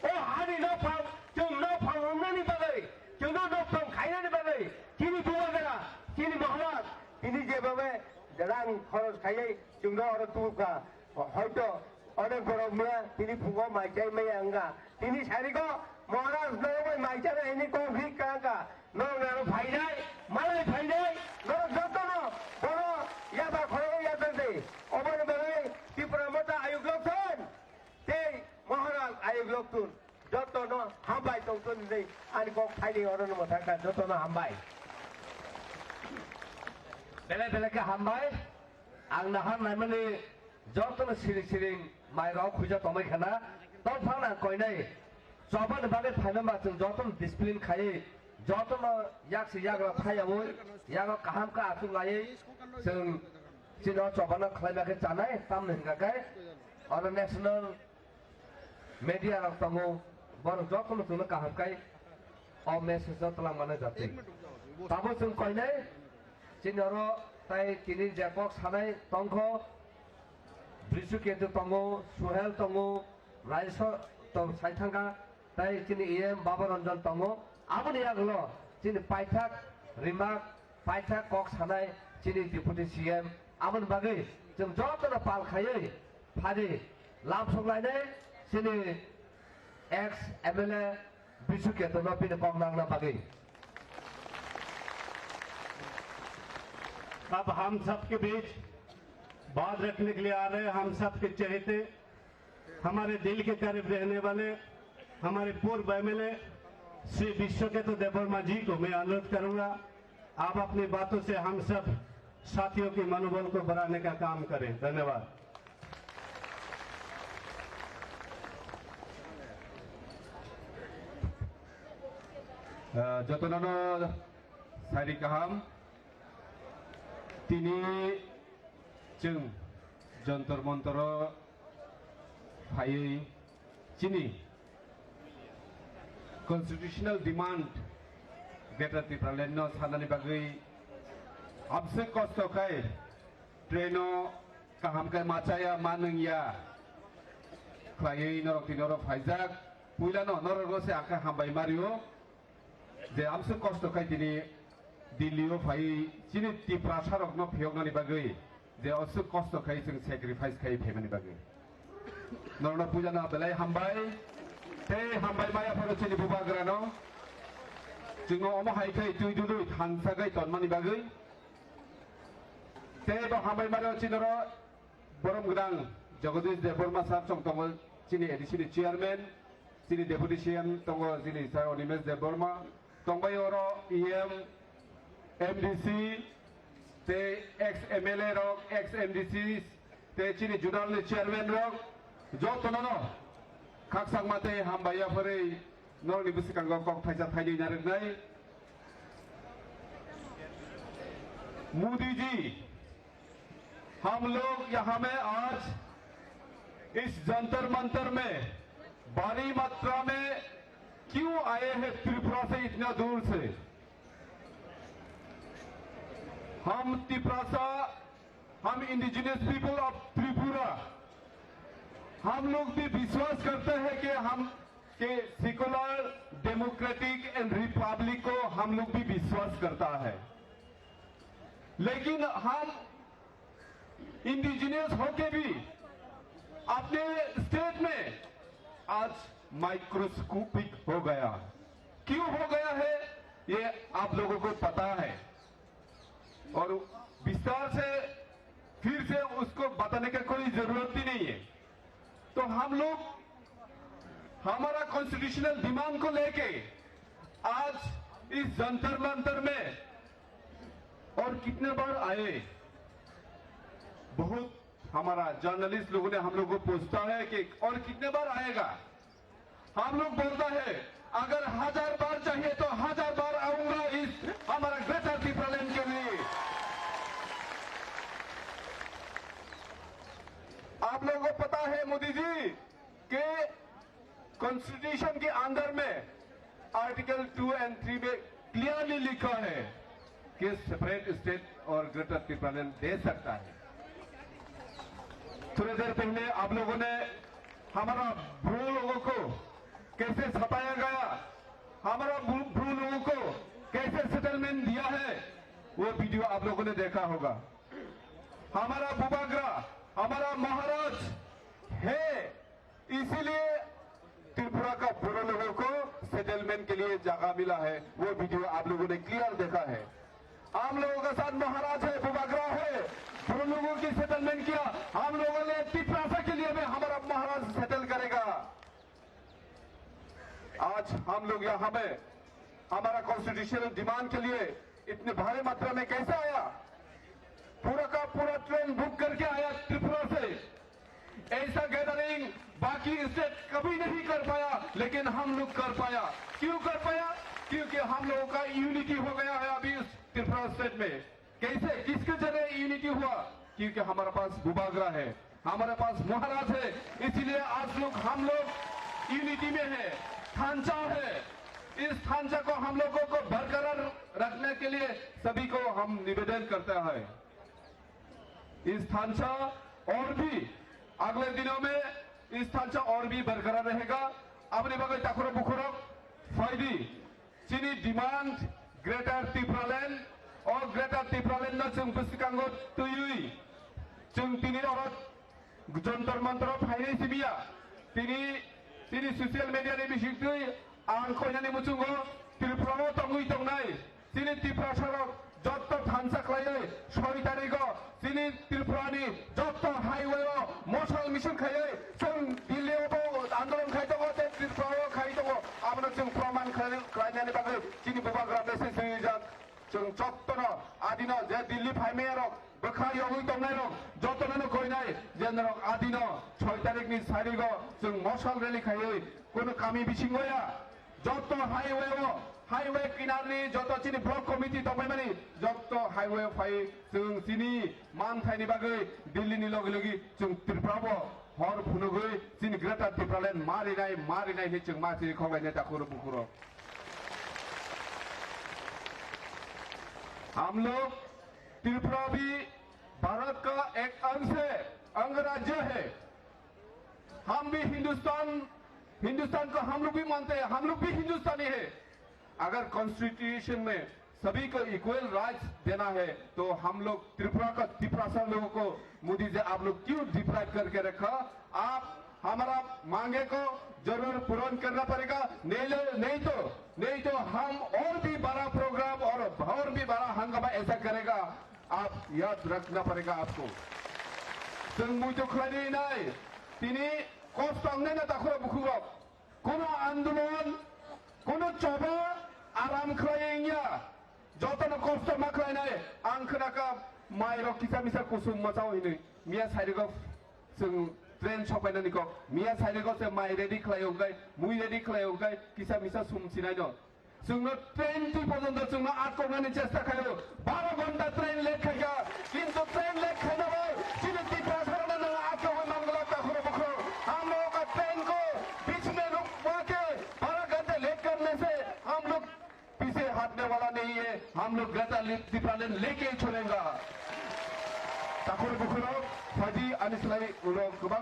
ओ हानि नफां जों नफां हमनानि बागै जों नफां खायनानि बागै तिनि बुवागरा तिनि महाराज तिनि जेबाबे रां खरच खायै जों अर तुका हयतो अनेक बरमया तिनि फुङाव माइजाय मैयांगा तिनि सारिखौ महाराज नय माइजाय एनि कौफि कांगा नंगानो फायनाय मालाय फायनाय न जतनो बरो याबा खरो यादे अबने बागै त्रिपुरा मता आयोग लक्थन ते महाराज आयोग लक्थुन जतनो हामबाय तंतन नै आनि को फायनि अरन मथाका जतनो हामबाय बेले बेले के हामबाय आं नाहा नायमाने जतनो सिरि सिरि माइराव खुजा तमै खाना तब फाना कयनाय जबन बागै फायनामा जों जतनो डिसिप्लिन खायै जतनो यागसे याग्रा फायावो यागा काहाम का आतु लायै जों जिनो जबन खालायमाखै जानाय ताम हिंगाखाय अर नेशनल मीडिया रक तंगो बर जतनो जोंनो काहामखाय अ मेसेज जतलां माने जाति ताबो जों कयनाय जिनर ताय तिनि जेकक सानाय तंखो ब्रिसुकेतु तंगो सुहेल तंगो राइस तंग साइथांगा ताय तिनि एम बाबा रंजन तंगो आबनि आगलो जिनि पाइथाक रिमाक पाइथाक कक सानाय जिनि डिपुटी सीएम आबन बागै जों जतनो पाल खायै फारि लाभ संलायनाय जिनि एक्स एमएलए ब्रिसुकेतु न पिन कंगनांना बागै अब हम सबके बीच बात रखने के लिए आ रहे हैं हम सबके चहेते हमारे दिल के करीब रहने वाले हमारे पूर्व एमएलए श्री विश्वकेतु देवर्मा जी को मैं अनुरोध करूंगा आप अपनी बातों से हम सब साथियों के मनोबल को बढ़ाने का काम करें। धन्यवाद। जतनो सारि गाहाम तिनि जों जंतर मंतर फायै चिनी कॉन्स्टिट्यूशनल डिमांड ग्रेटर त्रिपुरालैंड न साननानै बागै आपसे कष्ट खाय ट्रेनो kaham kai macaya manungya klai norok tinoro faizak puilano norok se aka hambai mario je amsu kosto kai tini dillio fai chini tipra sarok no phiyogani bagai je asu kosto kai jeng sacrifice kai phemani bagai norona pujana belai hambai te hambai maya pharo chini bubagrano jingno omo hai kai tui dului thansa kai tonmani bagai te bo hambai mario chinoro Borom Gedang Jagadish Deborma Sahab Chong Tongo Chini Edisini Chairman Chini Deputy CM Tongo Chini Sir Onimes Deborma Tongbai Oro EM MDC Te ex MLA Rok ex MDC Te Chini Judal Chairman Rok Jo Tonono Kak Sang Mate Hambaya Fere Nor Nibusikan Gokok Thaisa Thaini Narek Nai Modi जी हम लोग यहाँ में आज इस जंतर मंतर में भारी मात्रा में क्यों आए हैं त्रिपुरा से इतना दूर से हम त्रिपुरा हम इंडिजिनियस पीपल ऑफ त्रिपुरा हम लोग भी विश्वास करते हैं कि हम के सेकुलर डेमोक्रेटिक एंड रिपब्लिक को हम लोग भी विश्वास करता है लेकिन हम इंडिजिनियस होके भी अपने स्टेट में आज माइक्रोस्कोपिक हो गया क्यों हो गया है ये आप लोगों को पता है और विस्तार से फिर से उसको बताने का कोई जरूरत ही नहीं है तो हम लोग हमारा कॉन्स्टिट्यूशनल डिमांड को लेके आज इस जंतर मंतर में और कितने बार आए बहुत हमारा जर्नलिस्ट लोगों ने हम लोग को पूछता है कि और कितने बार आएगा हम लोग बोलता है अगर 1000 बार चाहिए तो 1000 बार आऊंगा इस हमारा ग्रेटर त्रिपुरालैंड के लिए आप लोगों को पता है मोदी जी कि कॉन्स्टिट्यूशन के अंदर में आर्टिकल 2 और 3 में क्लियरली लिखा है कि सेपरेट स्टेट और ग्रेटर त्रिपुरालैंड दे सकता है थोड़ी देर पहले आप लोगों ने हमारा ब्रू लोगों को कैसे छपाया गया हमारा ब्रू लोगों को कैसे सेटलमेंट दिया है वो वीडियो आप लोगों ने देखा होगा हमारा बुबाग्रा हमारा महाराज है इसीलिए त्रिपुरा का ब्रू लोगों को सेटलमेंट के लिए जगह मिला है वो वीडियो आप लोगों ने क्लियर देखा है हम लोगों के साथ महाराज है बुबाग्रा है हम लोगों की सेटलमेंट किया हम लोगों ने त्रिपुरा के लिए भी हमारा महाराज सेटल करेगा आज हम लोग यहाँ में हमारा कॉन्स्टिट्यूशनल डिमांड के लिए इतने भारी मात्रा में कैसे आया पूरा का पूरा ट्रेन बुक करके आया त्रिपुरा से ऐसा गैदरिंग बाकी स्टेट कभी नहीं कर पाया लेकिन हम लोग कर पाया क्यों कर पाया क्योंकि हम लोगों का यूनिटी हो गया है अभी इस त्रिपुरा स्टेट में कैसे किसके जरिए यूनिटी हुआ क्योंकि हमारे पास बुबाग्रा है हमारे पास महाराज है इसीलिए आज लोग हम लोग यूनिटी में है ढांचा है इस ढांचा को हम लोगों को बरकरार रखने के लिए सभी को हम निवेदन करते हैं इस ढांचा और भी अगले दिनों में इस ढांचा और भी बरकरार रहेगा अपने बगल तखरो बुखरो फायदी चीनी डिमांड ग्रेटर त्रिपुरालैंड और ग्रेटर त्रिपुरालैंड न जों बुसिकांगो तुयुई जों तिनि अरत जंतर मंतर फायनाय सिबिया तिनि सोशल मीडिया नि बिसिक्तै आं खयनानि मुचुंगो त्रिपुराव तंगुइ तंनाय तिनि त्रिपुरा सरक जत्त थानसा खलाय 6 तारिखो तिनि त्रिपुरानि जत्त हाइवे मसल मिशन खायै जों दिल्लीयाव आन्दोलन खायदों ते त्रिपुराव खायदों आबनो जों प्रमाण खायनानि बागै तिनि बुबाग्रा मेसेज होयो जों जत्तनो आदिनो जे दिल्ली फायमेयारक बखायाव दंनायरक जत्तनो गयनाय जेनरक आदिनो 6 तारिखनि सारिगो जों मसल रेली खायै कोनो कामी बिसिंगया जत हाईवे किनारनि जत चिनि ब्लक कमिटि दंबायमानि जत हाईवे फाय जों चिनि मानथायनि बागै दिल्लीनि लगे लगे जों त्रिपुराबो हर फुनुगै चिनि ग्रेटार त्रिपुरालेण्ड मारिनाय नि जों मानसि खगायनाय दाखुर बुखुर हम लोग त्रिपुरा भी भारत का एक अंग राज्य है। हम भी हिंदुस्तान को हम लोग भी मानते हैं, हम लोग भी हिंदुस्तानी है। अगर कॉन्स्टिट्यूशन में सभी को इक्वल राइट्स देना है तो हम लोग त्रिपुरा लोगों को मोदी जी आप लोग क्यों डिप्राइव करके रखा? आप हमारा मांगे को जरूर पूर्ण करना पड़ेगा, नहीं तो हम और भी बड़ा प्रोग्राम और भी बड़ा हंगामा ऐसा करेगा। आप याद रखना पड़ेगा आपको। जों मुइतो खालायनाय नाय तिनी कष्ट आंनाय दाखुरा बुखुरा कोनो आंदोलन कोनो चबा आराम खालायैया जतन कष्ट मा खालायनाय आं खोनाका माइरो किसा मिसा कुसुम मचावैनो मिया साइडगो जों ट्रेन सफायनानिखौ मिया साइडगो से माइ रेडि खालायौगाय मुइ रेडि खालायौगाय किसा मिसा सुमसिनाय दं जोंनो ट्रेन पर्यन्त जोंनो आटकनायनि चेष्टा खालायो 12 घन्टा ट्रेन लेट खायगा किन्तु ट्रेन लेट खायनाबो चिनि त्रिपुरा सरकारनो आटकनाय मांगला दाखुर बुखुर हम लोग का ट्रेन को बीच में रुकवा के 12 घंटे लेट करने से हम लोग पीछे हटने वाला नहीं है। हम लोग ग्रेटर त्रिपुरा लेके छोड़ेंगे। दाखुर बुखुर फाइदि आनिसलाय उनाव गोबां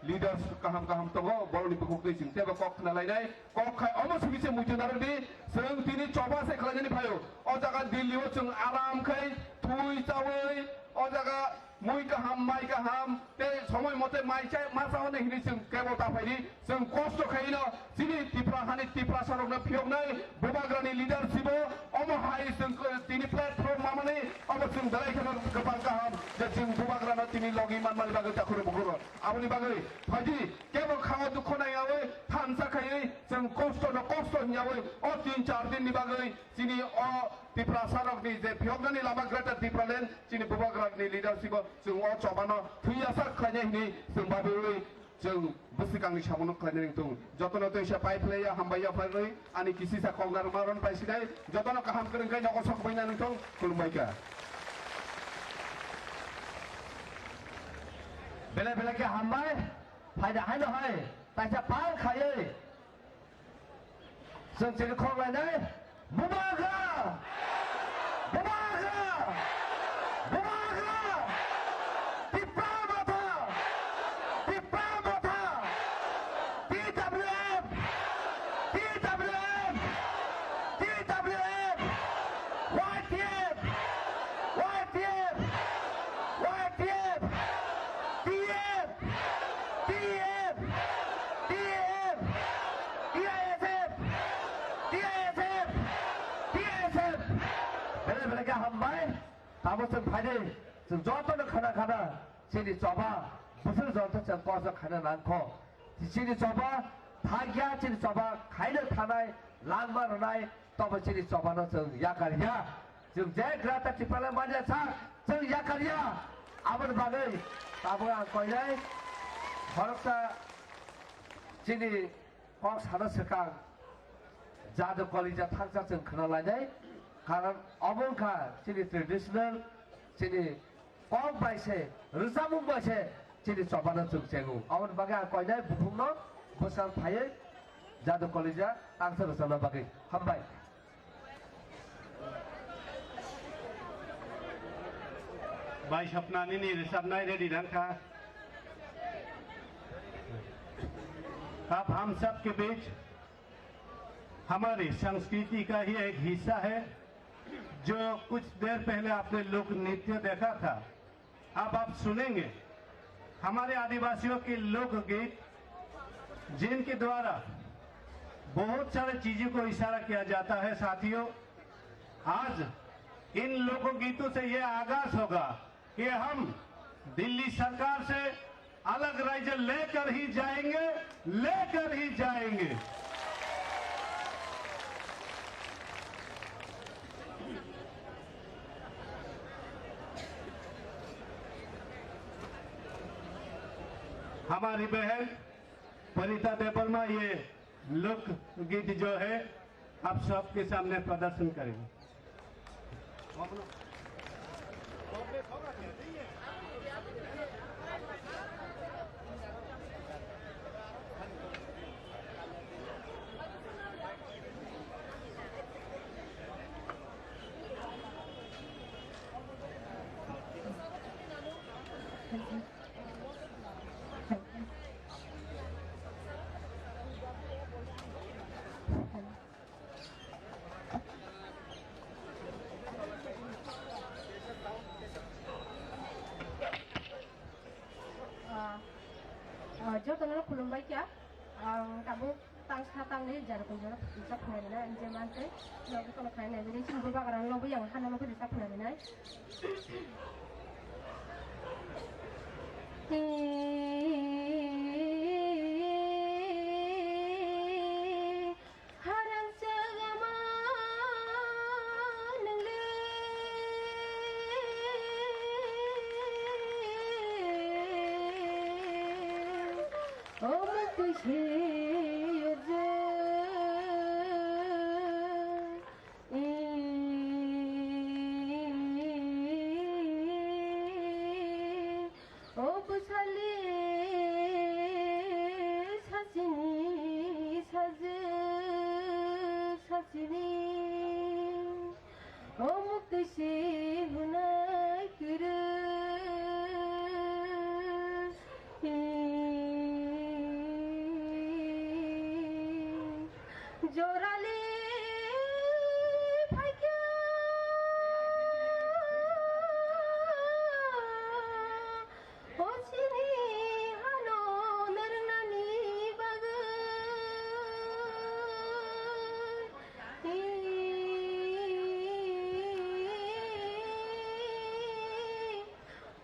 लिडार्स गाहाम दङ बर'नि बुखुखौ जोंथेबा कक नालायनाय ककखाय अमसुबिसे मुजुनारदि जों दिनै चबासे खालायनानै फायो अ जागा दिल्लीयाव जों आरामखै थुइ चावै अ जागा मुइ गाहाम माइ गाहाम ते समय मते माइ चाय मासावने हिनि जों केबल दाफायनि जों कष्ट खायनो दिनै त्रिपुरा सरकनो फियगनाय बुबाग्रानि लिडारशिप अम हाय जों दिनै प्लेटफर्म मामाने अब जों दालायखनो गोबां गाहाम जे जों बुबाग्रानो दिनै लगि मानमानि बागै दाखुर बुखुर आबनि बागै फायदि केबल खावा दुख नायावै थानसा खायै जों कष्ट हियावै अ 3-4 दिननि बागै दिनै अ त्रिपुरा सरकनि जे फियगनानि लामा ग्रेटार त्रिपुरालेण्ड दिनै बुबाग्रानि लिडारशिप जों अ चबानो थैयासा खायनायनि जों बागै जों बसिगांनि सामनो खायनाय दं जतनो दैसा पाइपलाया हामबाया फारै आनि किसिसा कंगार मारन पाइसिनाय जतनो गाहाम करंखाय नगो सकबायना नोंथां खुलुमबायका बेले के हामबाय फायदा हायनो हाय ताइसा पाल खायै जों जेरै खंलायनाय बुबाग्रा जों फायदे जों जतनो खाना सिनि चबा बुसुर जत जों कस खाना नांखो सिनि चबा थागिया सिनि चबा खायनो थानाय लांमा रनाय तब सिनि चबानो जों याकारिया जों जे ग्राटा टिपाला माने सा जों याकारिया आबन बागै ताबो आं कयनाय फरकता सिनि कस हाना सका जादु कलिजा थांसा जों खोनालायनाय कारण अबंखा सिनि ट्रेडिशनल सिनि कम बायसे रोजामुं बायसे सिनि चबानो जों जेगु आवन बागै आं कयनाय बुफुंनो बोसान फायै जादु कलिजा आंसो रोजानो बागै हामबाय बाय सपनानि नि रोजाबनाय रेडी रखा अब हम सब के बीच हमारी संस्कृति का ही एक हिस्सा है जो कुछ देर पहले आपने लोक नृत्य देखा था। अब आप सुनेंगे हमारे आदिवासियों के लोकगीत जिनके द्वारा बहुत सारे चीजों को इशारा किया जाता है। साथियों, आज इन लोकगीतों से यह आगाज होगा कि हम दिल्ली सरकार से अलग राज्य लेकर ही जाएंगे। हमारी बहन वनिता देववर्मा ये लोकगीत जो है आप सबके सामने प्रदर्शन करेंगे। जो तनो खुलुमबाय क्या काबो तांग ने जार को जरा जा फुनाय ना जे मानते लोग को खाय ना जे सिंगल बागान लोग yang हाना मको जा फुनाय ना हारां जगमा नंगले ओ मुझे जोराले फाइक्या ओसिनी हानो नरनानी बागै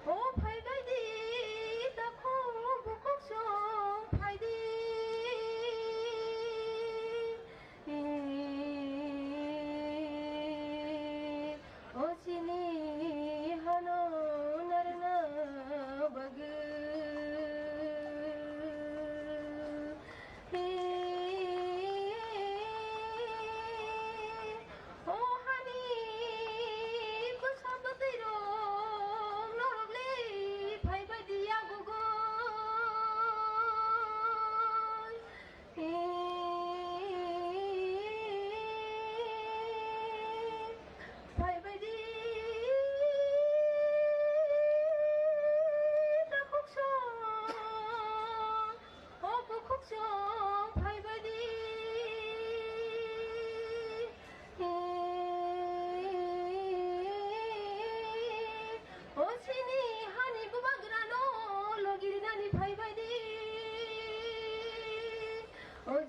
ओ फाइदादी तखो बुकसो फाइदी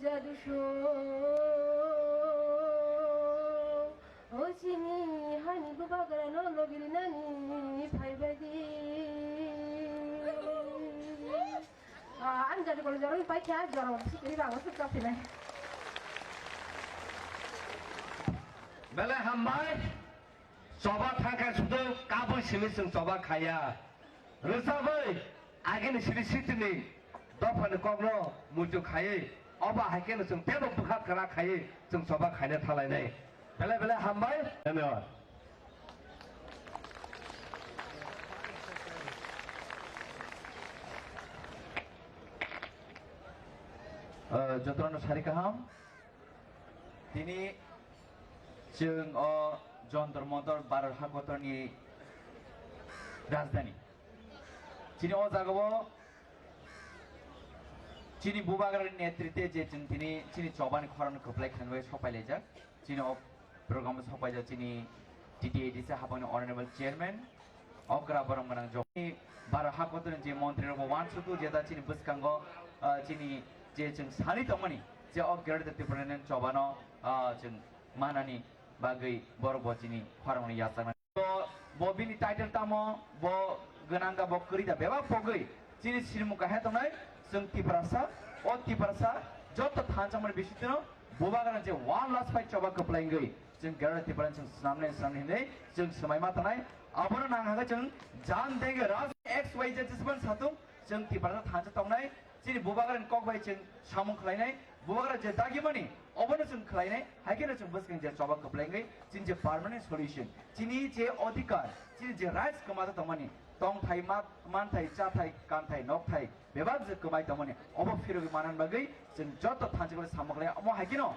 जादुशो ओसिनी हानि बुबाग्रानो लगिरिनानी फाइबायदि आनजाद गल जरन पाइखा जरन सिकरि बांगो सुकाफिनाय बेले हामबाय सभा थांखा सुदो काबो सिमिसं सभा खाया रोसाबै आगेनि सिरि सिटिनि दफानि कग्लो मुजु खायै अबा हायकेन जों तेबो बुखा करा खायै जों सभा खायनो थालायनाय बेले बेले हामबाय धन्यवाद जतन सारि गाहाम दिनै जों जन्तर मन्तर भारत हादरनि राजधानी दिनै जागायाव चीनी बुबाग्रानि नेतृत्वे जे जों दिनै चीनी चबानि खरान खोख्लायखांबाय सफायलायजाक चीनी प्रोग्राम सफायजा चीनी टीटीएडीसी हाबानि अनारेबल चेयरमैन अग्रा बरम गोनां जनि भारत हादरनि जे मन्त्रि वान सुतु जेदा चीनी बुसकांगो चीनी जे जों सानै दंमोन जे अग्राद त्रिपुरानि चबानो जों मानानि बागै बर बचिनी खरांनि यासाना बबिनि टाइटल तामो ब गोनांगा ब करिदा बेबा पगै चीनी सिरमुका हेतनाय जों तिप्रासा ओ तिप्रासा जत थांचामर बिसितनो बुबागान जे वान लास्ट फाइट चबा कप्लाइंगै जों गेरा तिप्रान जों स्नामने जों समायमा थानाय आबोनो नांगागा जों जान देगे राज एक्स वाई जे जिसबन सातु जों तिप्रासा थांचा तंनाय चिनि बुबागरान कक बाय जों सामु खलायनाय बुबागरा जे दागिमानि अबनो जों खलायनाय हायकेनो जों बसखं जे जबा कप्लायङै चिनि जे परमानेंट सल्यूशन चिनि जे अधिकार चिनि जे rights कमादा तमनि tong thai man thai cha thai kan thai nok thai bebab je kemai tamani obo firogi manan bagai जों joto thanjigole samakle amo haikino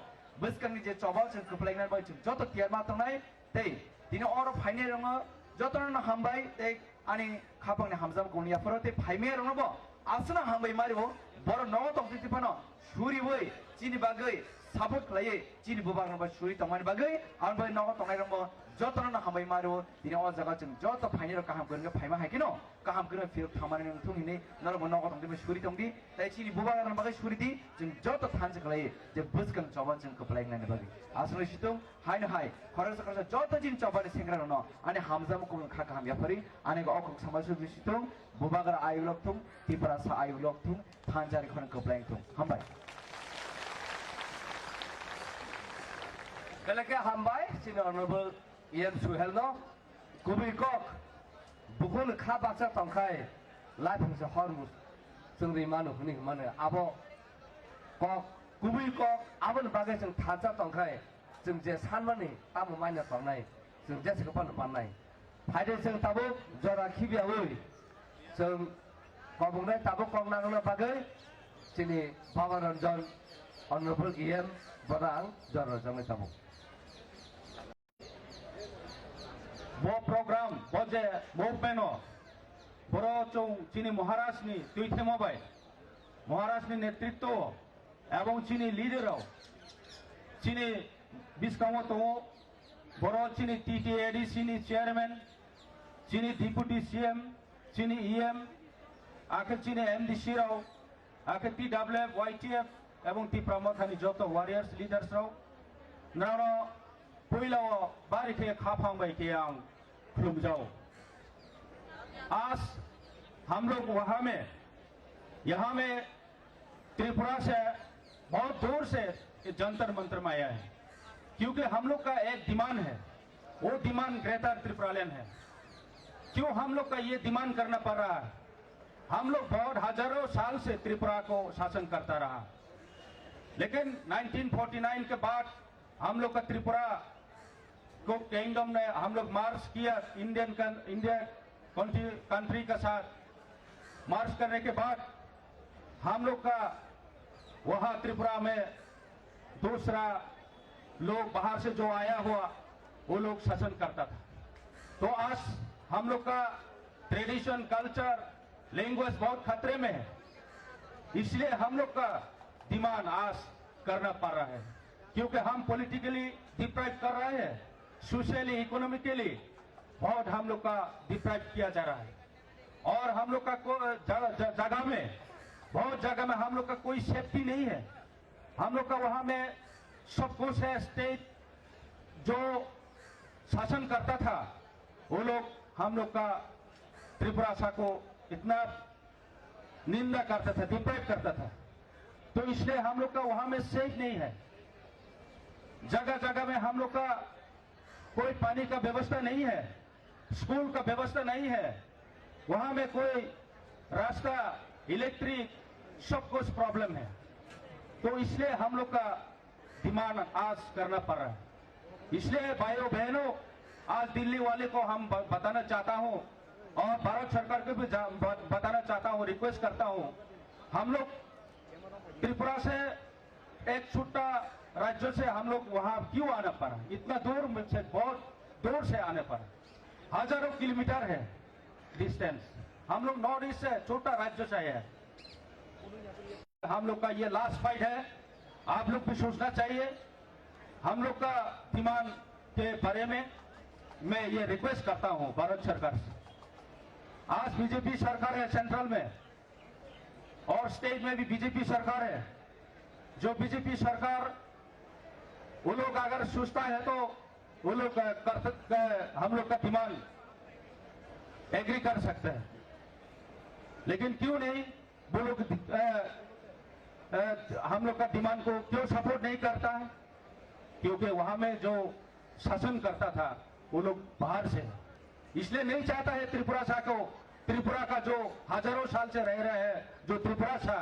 beskangni je chobal जों keplayna bai जों joto tiarma tangnai tei dino oro phaine rongo joto na hambai tei ani khapangni hamjam konia foro tei phaime rongo bo asna hambai maribo boro no tongti tipano suri boi chini bagai support khlai chini bubang ba suri tamani bagai an bai no tongai rongo joto na hambai maribo dino o jaga जों joto phaine ro kaham kornga phaima haikino kaham korna fir thamani nang thungini naro no tongti ba suri tongdi tai chini bubang na bagai suri di जों joto thanj khlai je buskang choban जों keplayng na bagai asna situng hai na hai khara sakara joto jin chobani sengra no ani hamjam ko kha kaham yapari ani go ok samaj situng bubagar ayulok tung tipra sa ayulok tung thanjari khon keplayng tung hambai Kelaka hambai sini honorable Ian Suhelno kubi kok bukun kha baksa tongkai lai phangsa hormus sungri manu huni mane abo kok kubi kok abon bagai sung thaja tongkai sung je sanmani tamu maina tongnai sung je sekpan panai phaide sung tabu jora khibiawi sung kobungnai tabu kongnangna bagai sini Baba Ranjan honorable Ian Barang jora jangai tabu वो programme बजे मूवमेंटो बरो चौं चीनी महाराष्ट्र नि तुइथे mobile Maharashtra नि नेतृत्व एवं चीनी लीडर चीनी बिस्कामो तो बरो चीनी TTADC नि चेयरमैन चीनी डिप्यूटी CM चीनी EM आखिर चीनी MDC राव आखिर TWF YTF एवं प्रमोथानी जोतो वॉरियर्स लीडर्स राव नारो पहिला बारी के खाफांबाई के आं खुलुम जाओ आज हम लोग वहां में यहाँ में त्रिपुरा से बहुत दूर से जंतर मंत्र में आया है क्योंकि हम लोग का एक डिमांड है वो डिमांड ग्रेटर त्रिपुरालैंड है क्यों हम लोग का ये डिमांड करना पड़ रहा है हम लोग बहुत हजारों साल से त्रिपुरा को शासन करता रहा लेकिन 1949 के बाद हम लोग का त्रिपुरा को किंगडम ने हम लोग मार्च किया इंडिया कंट्री का साथ मार्च करने के बाद हम लोग का वहां त्रिपुरा में दूसरा लोग बाहर से जो आया हुआ वो लोग शासन करता था तो आज हम लोग का ट्रेडिशन कल्चर लैंग्वेज बहुत खतरे में है इसलिए हम लोग का डिमांड आज करना पड़ रहा है क्योंकि हम पॉलिटिकली डिप्राइव कर रहे हैं सोशली इकोनॉमिकली बहुत हम लोग का डिप्राइव किया जा रहा है और हम लोग का जगह में बहुत जगह में हम लोग का कोई सेफ्टी नहीं है हम लोग का वहां में सब कुछ है स्टेट जो शासन करता था वो लोग हम लोग का त्रिपुरा सा को इतना निंदा करता था डिप्राइव करता था तो इसलिए हम लोग का वहां में सेफ नहीं है जगह जगह में हम लोग का कोई पानी का व्यवस्था नहीं है स्कूल का व्यवस्था नहीं है वहां में कोई रास्ता इलेक्ट्रिक सब कुछ प्रॉब्लम है तो इसलिए हम लोग का डिमांड आज करना पड़ रहा है इसलिए भाइयों बहनों आज दिल्ली वाले को हम बताना चाहता हूं और भारत सरकार को भी बताना चाहता हूं रिक्वेस्ट करता हूं हम लोग त्रिपुरा से एक छोटा राज्यों से हम लोग वहां क्यों आना पड़ा इतना दूर से बहुत दूर से आने पड़ा हजारों किलोमीटर है डिस्टेंस हम लोग नॉर्थ ईस्ट से छोटा राज्य से है हम लोग का ये लास्ट फाइट है आप लोग भी सोचना चाहिए हम लोग का डिमांड के बारे में मैं ये रिक्वेस्ट करता हूं भारत सरकार से आज बीजेपी सरकार है सेंट्रल में और स्टेट में भी बीजेपी सरकार है जो बीजेपी सरकार वो लोग अगर सोचता है तो वो लोग हम लोग का डिमांड एग्री कर सकते हैं लेकिन क्यों नहीं वो लोग हम लोग का डिमांड को क्यों सपोर्ट नहीं करता है क्योंकि वहां में जो शासन करता था वो लोग बाहर से इसलिए नहीं चाहता है त्रिपुरा सा को त्रिपुरा का जो हजारों साल से रह रहे हैं जो त्रिपुरा सा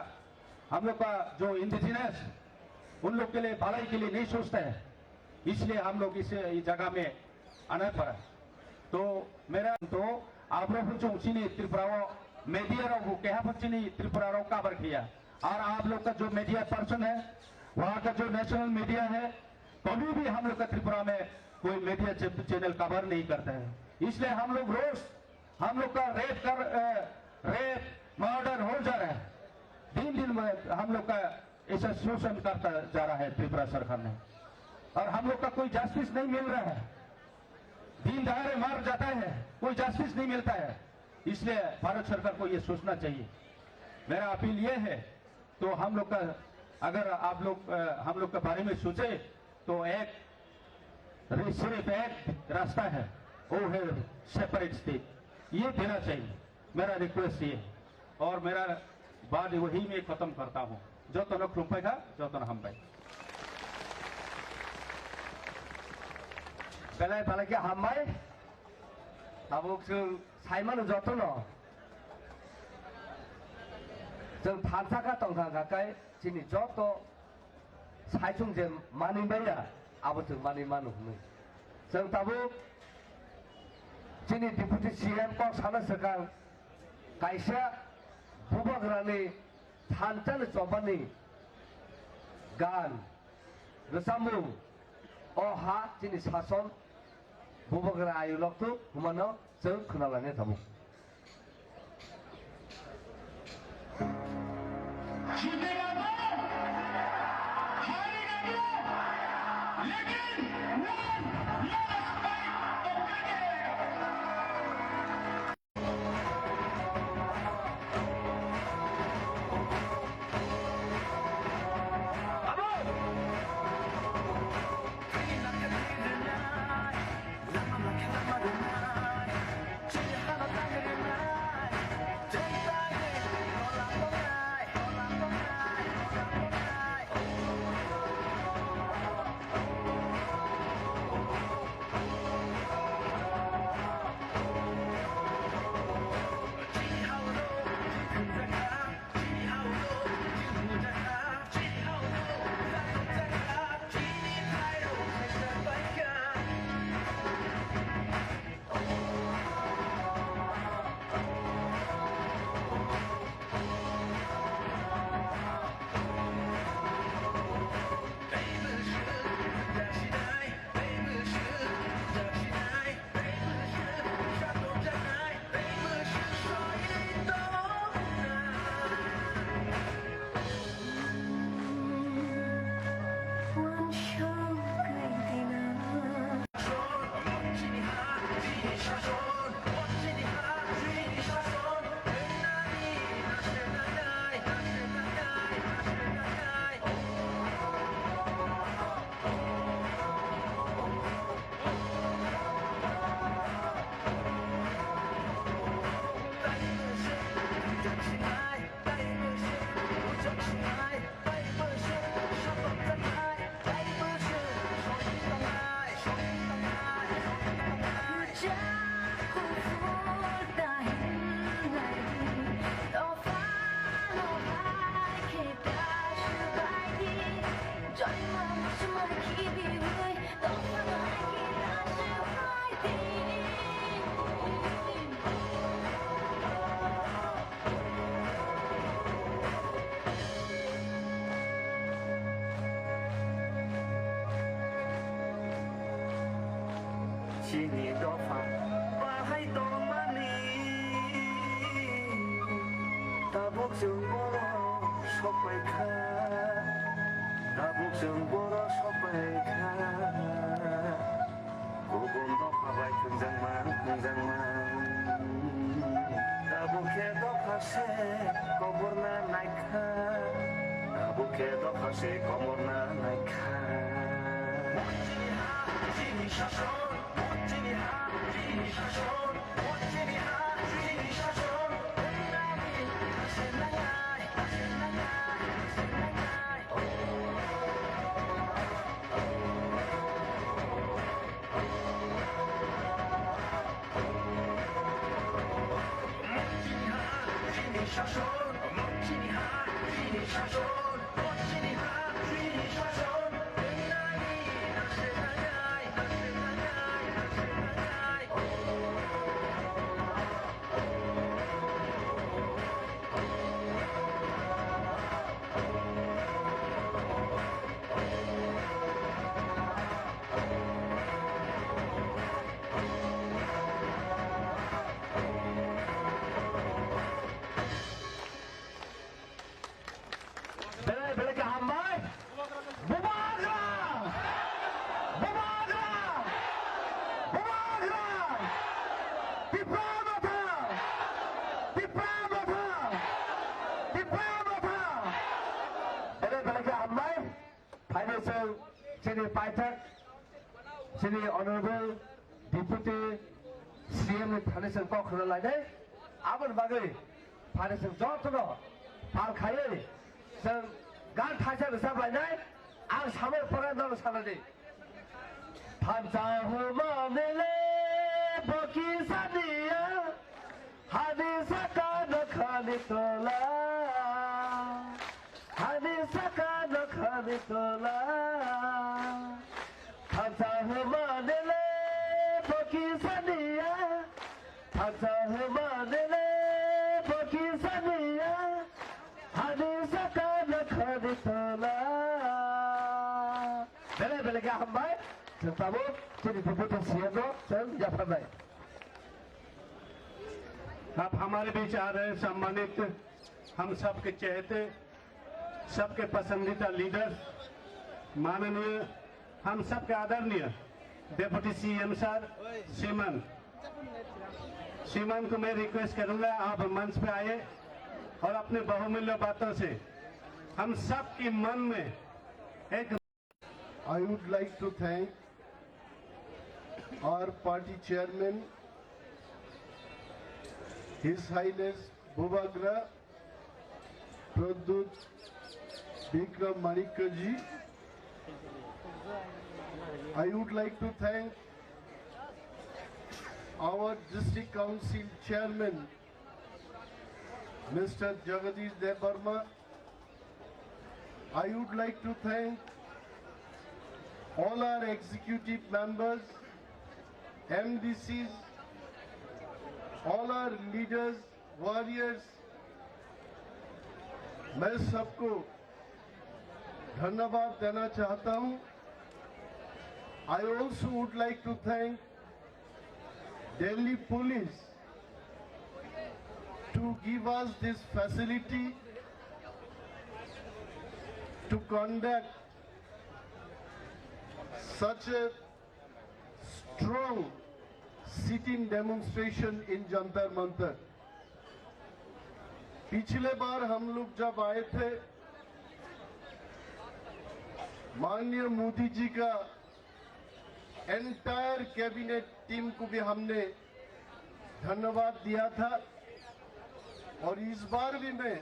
हम लोग का जो इंडिजिनस उन लोग के लिए भलाई के लिए नहीं सोचते हैं, इसलिए हम लोग इस जगह में आना पड़ा। तो मेरा तो आप लोग जो उसी त्रिपुरा मीडिया क्या त्रिपुरा कवर किया, और आप लोग का जो मीडिया पर्सन है वहाँ का जो नेशनल मीडिया है कभी भी हम लोग का त्रिपुरा में कोई मीडिया चैनल कवर नहीं करता है। इसलिए हम लोग रोज हम लोग का रेप मर्डर हो जा रहा है, दिन दिन में हम लोग का ऐसा शोषण करता जा रहा है त्रिपुरा सरकार ने, और हम लोग का कोई जस्टिस नहीं मिल रहा है, दिन दहाड़े मार जाता है, कोई जस्टिस नहीं मिलता है। इसलिए भारत सरकार को ये सोचना चाहिए। मेरा अपील ये है, तो हम लोग का अगर आप लोग हम लोग के बारे में सोचे तो सिर्फ एक रास्ता है, वो है सेपरेट स्टेट, ये देना चाहिए। मेरा रिक्वेस्ट ये, और मेरा बात वही में खत्म करता हूँ। जो तो न खुम्पेगा जो तो न हम भाई बेलाय बालाके हामबाय अब जों साइमान जतन जों थानसाखा तंखाखाखाय जोंनि जत साइसं जे मानिबाया आबो जों मानिमानो हमो जों दाबो जोंनि डिपुटि सीएम को साना सरकार कायसा बुबाग्रानि थानसानि जबानि गान रोजामु अहा जोंनि सासन बुबाग्रा आयुलकखौ हुमानो जों खोनालायनाय थाबो। Sini dofa bahai domani tabuk जों बर' सबायखा tabuk जों बर' सबायखा गुबुन दफाबाय थोंजोंमान tabuke dofase komorna naikha tabuke dofase komorna naikha শাসন পশ্চিমী হাত চীনি শাসন বেঙ্গালি নাচে গায় নাচে গায় নাচে গায় Belakang hambai, bubagra, bubagra, bubagra, tipramata, tipramata, tipramata. Belakang hambai, financial sini Python, sini honorable deputy CM financial kok kena lagi, apa bagai financial job tu no, hal kaya ni. जों गान थाइसे रोजाबलायनाय आं सामो फरायनांगौ सानदों फान्जाहुमानेले बकिसानिया हानि साका नखानि तोला हानि साका नखानि तोला फान्जाहुमानेले बकिसानिया फान्जाहुमानेले बकिसानिया हानि साका Belakang hambai, sentamu jadi deputi siaga, saya जाफरबाई। आप हमारे बीच आ रहे सम्मानित हम सबके चहेते सबके पसंदीदा लीडर माननीय हम सबके आदरणीय डिप्टी सीएम सर श्रीमान को मैं रिक्वेस्ट करूंगा आप मंच पे आए और अपने बहुमूल्य बातों से हम सब के मन में एक I would like to thank our party chairman, His Highness Bubagra Pradyut Bikram Manikkaji. I would like to thank our district council chairman, Mr. Jagadish Debarma. I would like to thank all our executive members, MDCs, all our leaders, warriors. मैं सबको धन्यवाद देना चाहता हूं। I also would like to thank Delhi Police to give us this facility to conduct such a strong sitting demonstration in Jantar Mantar. पिछले बार हम लोग जब आए थे माननीय मोदी जी का एंटायर कैबिनेट टीम को भी हमने धन्यवाद दिया था और इस बार भी मैं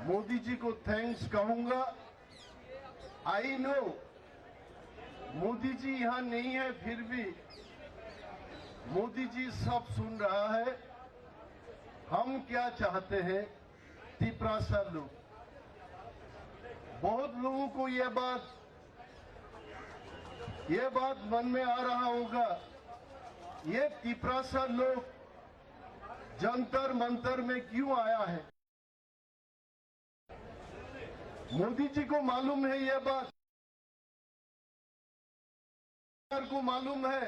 मोदी जी को थैंक्स कहूंगा। आई नो मोदी जी यहाँ नहीं है, फिर भी मोदी जी सब सुन रहा है। हम क्या चाहते हैं तिपरासा लोग, बहुत लोगों को यह बात मन में आ रहा होगा, ये तिपरासा लोग जंतर मंतर में क्यों आया है। मोदी जी को मालूम है यह बात, को मालूम है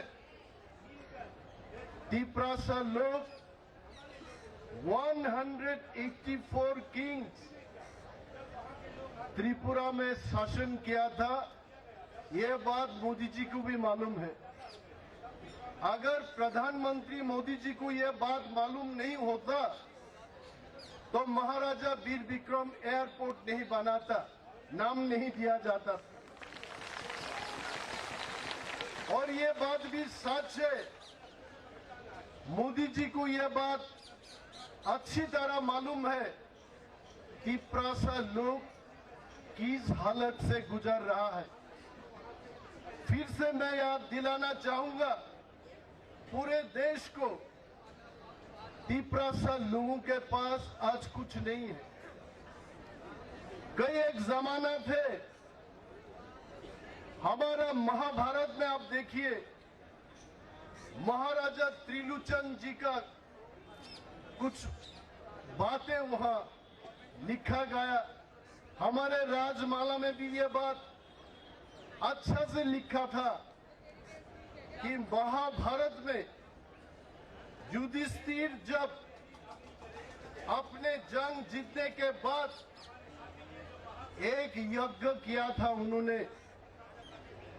तिपरासा लोग 184 किंग्स त्रिपुरा में शासन किया था, यह बात मोदी जी को भी मालूम है। अगर प्रधानमंत्री मोदी जी को यह बात मालूम नहीं होता तो महाराजा वीर विक्रम एयरपोर्ट नहीं बनाता, नाम नहीं दिया जाता। और ये बात भी सच है, मोदी जी को यह बात अच्छी तरह मालूम है कि तिपरासा लोग किस हालत से गुजर रहा है। फिर से मैं याद दिलाना चाहूंगा पूरे देश को, तिपरासा लोगों के पास आज कुछ नहीं है। कई एक जमाना थे हमारा महाभारत में, आप देखिए महाराजा त्रिलोचन जी का कुछ बातें वहां लिखा गया। हमारे राजमाला में भी ये बात अच्छा से लिखा था कि महाभारत में युधिष्ठिर जब अपने जंग जीतने के बाद एक यज्ञ किया था उन्होंने,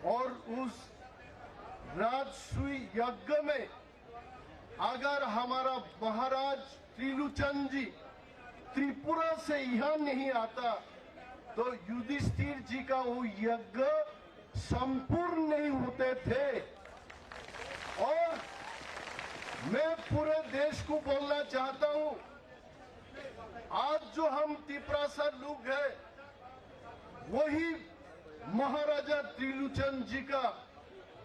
और उस राजसूय यज्ञ में अगर हमारा महाराज त्रिलोचन जी त्रिपुरा से यहां नहीं आता तो युधिष्ठिर जी का वो यज्ञ संपूर्ण नहीं होते थे। और मैं पूरे देश को बोलना चाहता हूं, आज जो हम तिपरासा लोग हैं वही महाराजा त्रिलोचन जी का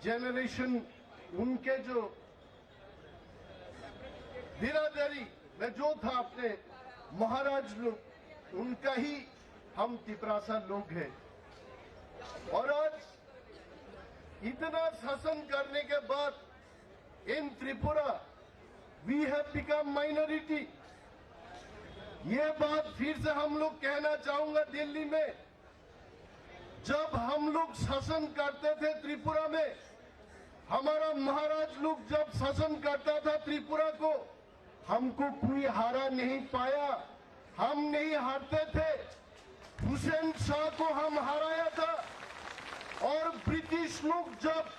जेनरेशन, उनके जो बिरादरी में जो था अपने महाराज लोग, उनका ही हम तिपरासा लोग हैं। और आज इतना शासन करने के बाद in Tripura we have become minority. ये बात फिर से हम लोग कहना चाहूंगा दिल्ली में, जब हम लोग शासन करते थे त्रिपुरा में, हमारा महाराज लोग जब शासन करता था त्रिपुरा को, हमको कोई हारा नहीं पाया, हम नहीं हारते थे। हुसैन शाह को हम हराया था। और ब्रिटिश लोग जब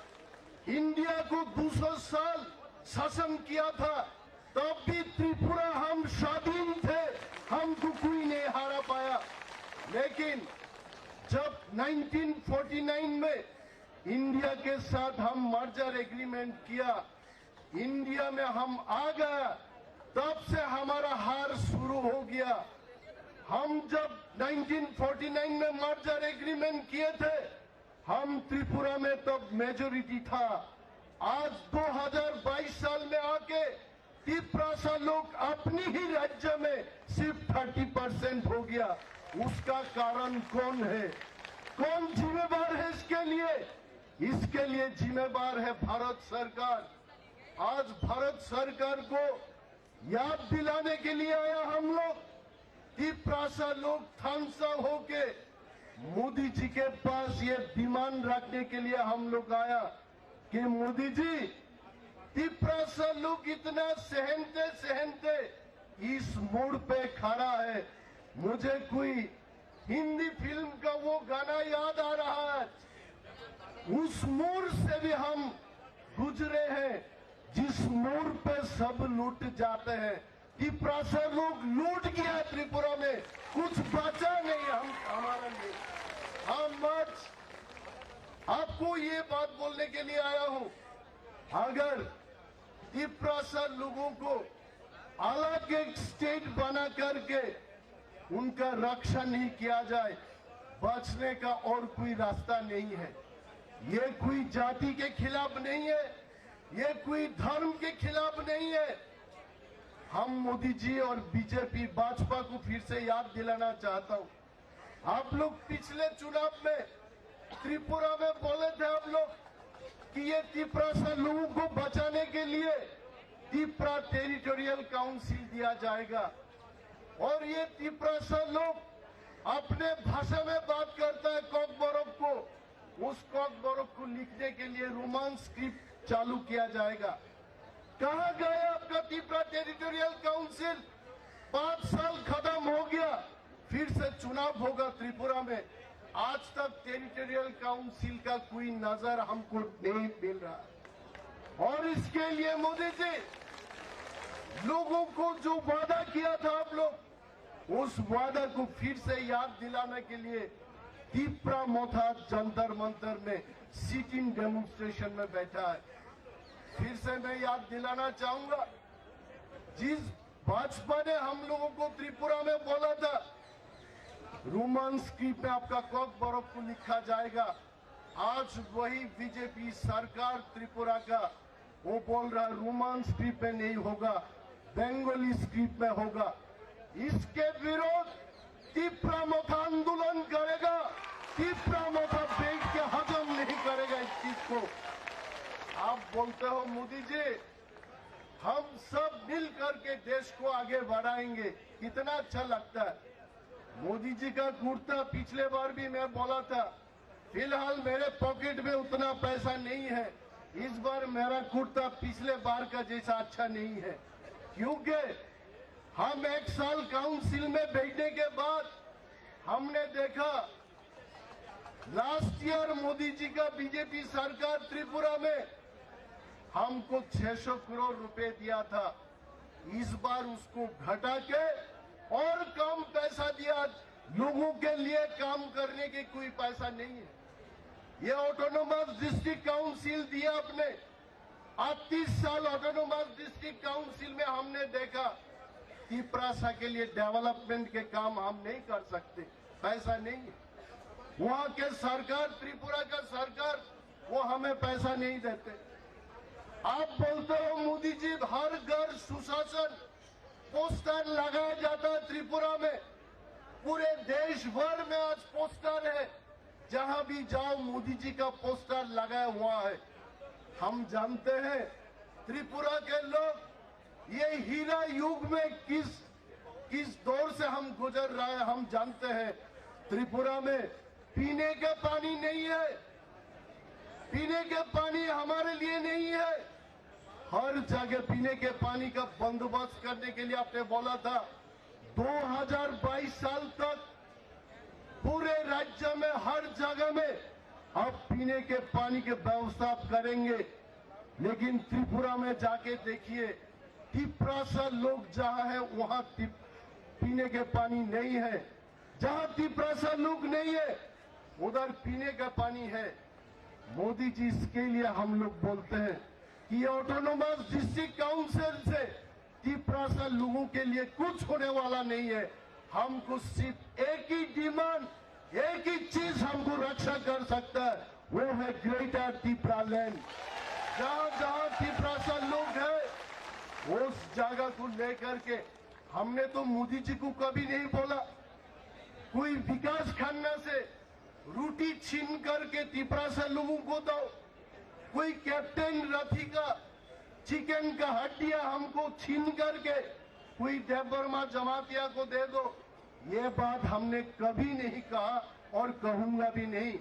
इंडिया को 200 साल शासन किया था तब भी त्रिपुरा हम स्वाधीन थे, हमको कोई नहीं हारा पाया। लेकिन जब 1949 में इंडिया के साथ हम मर्जर एग्रीमेंट किया, इंडिया में हम आ गया, तब से हमारा हार शुरू हो गया। हम जब 1949 में मर्जर एग्रीमेंट किए थे, हम त्रिपुरा में तब मेजोरिटी था। आज 2022 साल में आके त्रिपुरा लोग अपनी ही राज्य में सिर्फ 30% हो गया। उसका कारण कौन है? कौन जिम्मेदार है इसके लिए? इसके लिए जिम्मेदार है भारत सरकार। आज भारत सरकार को याद दिलाने के लिए आया हम लोग, त्रिपुरा लोग थानसा होके मोदी जी के पास ये डिमांड रखने के लिए हम लोग आया कि मोदी जी, त्रिपुरा लोग इतना सहनते सहनते इस मोड़ पे खड़ा है। मुझे कोई हिंदी फिल्म का वो गाना याद आ रहा है, उस मोड़ से भी हम गुजरे हैं जिस मोड़ पे सब लूट जाते हैं। त्रिपुरा लोग लूट गया त्रिपुरा में, कुछ बचा नहीं हम हमारे लिए। हम आज आपको ये बात बोलने के लिए आया हूं, अगर त्रिपुरा लोगों को अलग एक स्टेट बना करके उनका रक्षा नहीं किया जाए, बचने का और कोई रास्ता नहीं है। ये कोई जाति के खिलाफ नहीं है, ये कोई धर्म के खिलाफ नहीं है। हम मोदी जी और बीजेपी भाजपा को फिर से याद दिलाना चाहता हूं, आप लोग पिछले चुनाव में त्रिपुरा में बोले थे आप लोग कि ये त्रिपुरा लोगों को बचाने के लिए त्रिपुरा टेरिटोरियल काउंसिल दिया जाएगा। और ये त्रिपुरा लोग अपने भाषा में बात करता है कॉकबोरोक को, उस कॉकबोरोक को लिखने के लिए रोमान स्क्रिप्ट चालू किया जाएगा। कहां गया आपका त्रिपुरा टेरिटोरियल काउंसिल? 5 साल खत्म हो गया, फिर से चुनाव होगा त्रिपुरा में, आज तक टेरिटोरियल काउंसिल का कोई नजर हमको नहीं मिल रहा। और इसके लिए मोदी जी, लोगों को जो वादा किया था आप लोग, उस वादा को फिर से याद दिलाने के लिए त्रिपुरा मोथा जंतर मंतर में सिटिंग डेमोन्स्ट्रेशन में बैठा है। फिर से मैं याद दिलाना चाहूंगा, जिस भाजपा ने हम लोगों को त्रिपुरा में बोला था रोमान स्क्रिप्ट में आपका कॉकबोरोक को लिखा जाएगा, आज वही बीजेपी सरकार त्रिपुरा का वो बोल रहा है रोमान स्क्रिप्ट में नहीं होगा, बंगाली स्क्रिप्ट में होगा। इसके विरोध त्रिपुरा मोथा आंदोलन बोलते हो मोदी जी हम सब मिल करके देश को आगे बढ़ाएंगे, कितना अच्छा लगता है। मोदी जी का कुर्ता पिछले बार भी मैं बोला था, फिलहाल मेरे पॉकेट में उतना पैसा नहीं है, इस बार मेरा कुर्ता पिछले बार का जैसा अच्छा नहीं है, क्योंकि हम 1 साल काउंसिल में बैठने के बाद हमने देखा लास्ट ईयर मोदी जी का बीजेपी सरकार त्रिपुरा में हमको 600 करोड़ रुपए दिया था, इस बार उसको घटा के और कम पैसा दिया। लोगों के लिए काम करने के कोई पैसा नहीं है। ये ऑटोनोमस डिस्ट्रिक्ट काउंसिल दिया आपने, 38 साल ऑटोनोमस डिस्ट्रिक्ट काउंसिल में हमने देखा तिपरासा के लिए डेवलपमेंट के काम हम नहीं कर सकते, पैसा नहीं है। वहां के सरकार, त्रिपुरा का सरकार, वो हमें पैसा नहीं देते। आप बोलते हो मोदी जी हर घर सुशासन पोस्टर लगाया जाता है त्रिपुरा में, पूरे देश भर में आज पोस्टर है, जहां भी जाओ मोदी जी का पोस्टर लगाया हुआ है। हम जानते हैं त्रिपुरा के लोग ये हीरा युग में किस दौर से हम गुजर रहे हैं, हम जानते हैं। त्रिपुरा में पीने का पानी नहीं है, पीने के पानी हमारे लिए नहीं है। हर जगह पीने के पानी का बंदोबस्त करने के लिए आपने बोला था 2022 साल तक पूरे राज्य में हर जगह में अब पीने के पानी की व्यवस्था करेंगे, लेकिन त्रिपुरा में जाके देखिए तिपरासा लोग जहां है वहां पीने के पानी नहीं है, जहां तिपरासा लोग नहीं है उधर पीने का पानी है। मोदी जी इसके लिए हम लोग बोलते हैं कि ऑटोनोमस डिस्ट्रिक्ट काउंसिल से तिपरासा लोगों के लिए कुछ होने वाला नहीं है। हमको सिर्फ एक ही डिमांड, एक ही चीज हमको रक्षा कर सकता है, वो है ग्रेटर तिपरा लैंड। जहां जहां तिपरासा लोग हैं उस जगह को लेकर के हमने तो मोदी जी को कभी नहीं बोला कोई विकास खन्ना से रोटी छीन करके तिपरासा लोगों को दो, कोई कैप्टन रथी का चिकन का हड्डियां हमको छीन करके कोई देवबर्मा जमातिया को दे दो, ये बात हमने कभी नहीं कहा और कहूंगा भी नहीं।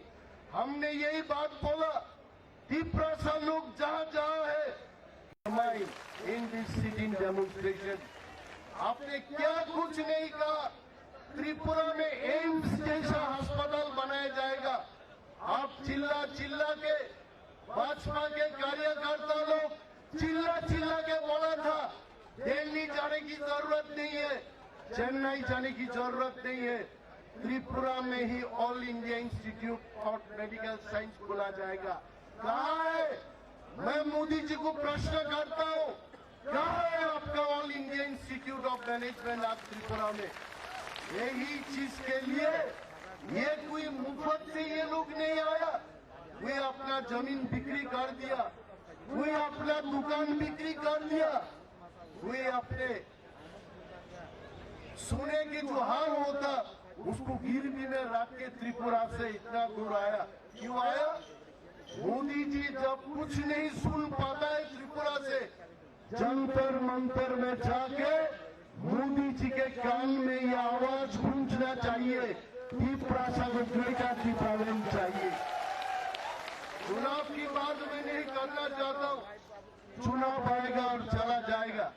हमने यही बात बोला तिपरासा लोग जहां जहां है इन दिस सिटिंग डेमोन्स्ट्रेशन। आपने क्या कुछ नहीं कहा। त्रिपुरा में एम्स जैसा अस्पताल बनाया जाएगा। आप चिल्ला चिल्ला के भाजपा के कार्यकर्ता लोग चिल्ला के बोला था दिल्ली जाने की जरूरत नहीं है, चेन्नई जाने की जरूरत नहीं है, त्रिपुरा में ही All India Institute of Medical Science खोला जाएगा। कहाँ है? मैं मोदी जी को प्रश्न करता हूँ, कहाँ है आपका all India Institute of management आज त्रिपुरा में? यही चीज के लिए ये कोई मुफ्त से ये लोग नहीं आया, वे अपना जमीन बिक्री कर दिया, वे अपना दुकान बिक्री कर दिया, वे अपने सोने की जो हार होता उसको गिरवी में रख के त्रिपुरा से इतना दूर आया। क्यों आया? मोदी जी जब कुछ नहीं सुन पाता है त्रिपुरा से, जंतर मंतर में जाके मोदी जी के कान में ये आवाज गूंजना चाहिए, तिपरासा को ग्रेटर तिपरा लैंड चाहिए। चुनाव की बात मैं नहीं करना चाहता हूँ, चुनाव आएगा और चला जाएगा,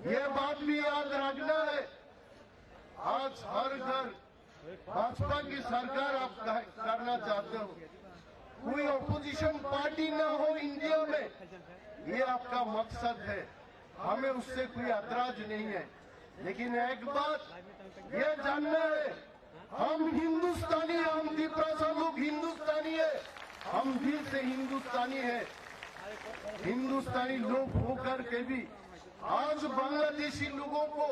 ये बात भी याद रखना है। आज हर घर भाजपा की सरकार आप करना चाहते हो, कोई ऑपोजिशन पार्टी ना हो इंडिया में, ये आपका मकसद है, हमें उससे कोई ऐतराज नहीं है। लेकिन एक बात ये जानना है, हम हिंदुस्तानी, हम तिपरासा लोग हिंदुस्तानी है, हम दिल से हिंदुस्तानी है। हिंदुस्तानी लोग होकर के भी आज बांग्लादेशी लोगों को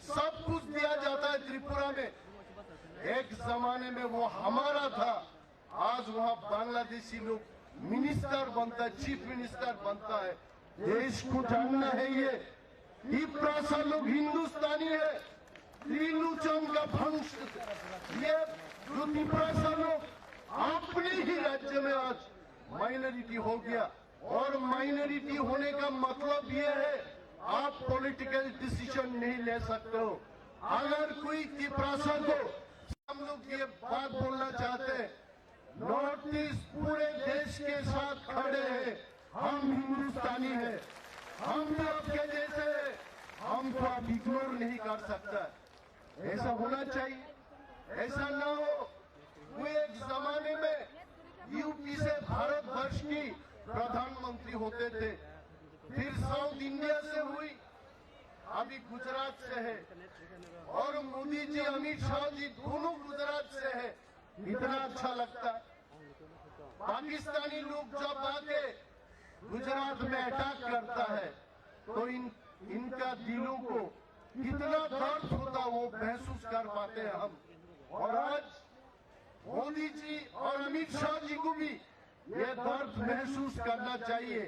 सब कुछ दिया जाता है त्रिपुरा में। एक जमाने में वो हमारा था, आज वहाँ बांग्लादेशी लोग मिनिस्टर बनता है, चीफ मिनिस्टर बनता है। देश को जानना है ये तिपरासा लोग हिंदुस्तानी है, त्रिलोचन का वंश। ये जो तिपरासा लोग अपने ही राज्य में आज माइनॉरिटी हो गया, और माइनॉरिटी होने का मतलब ये है आप पॉलिटिकल डिसीजन नहीं ले सकते हो। अगर कोई त्रिपुरा को हम लोग ये बात बोलना चाहते हैं, नॉर्थ ईस्ट पूरे देश के साथ खड़े हैं, हम हिंदुस्तानी हैं, हम भी आपके जैसे हैं, हमको आप इग्नोर नहीं कर सकता। ऐसा होना चाहिए, ऐसा ना हो। वो एक जमाने में यूपी से भारतवर्ष की प्रधानमंत्री होते थे, फिर साउथ इंडिया से हुई, अभी गुजरात से है, और मोदी जी अमित शाह जी दोनों गुजरात से है। इतना अच्छा लगता है। पाकिस्तानी लोग जब आके गुजरात में अटैक करता है तो इनका दिलों को कितना दर्द होता वो महसूस कर पाते हैं हम। और आज मोदी जी और अमित शाह जी को भी ये दर्द महसूस करना चाहिए।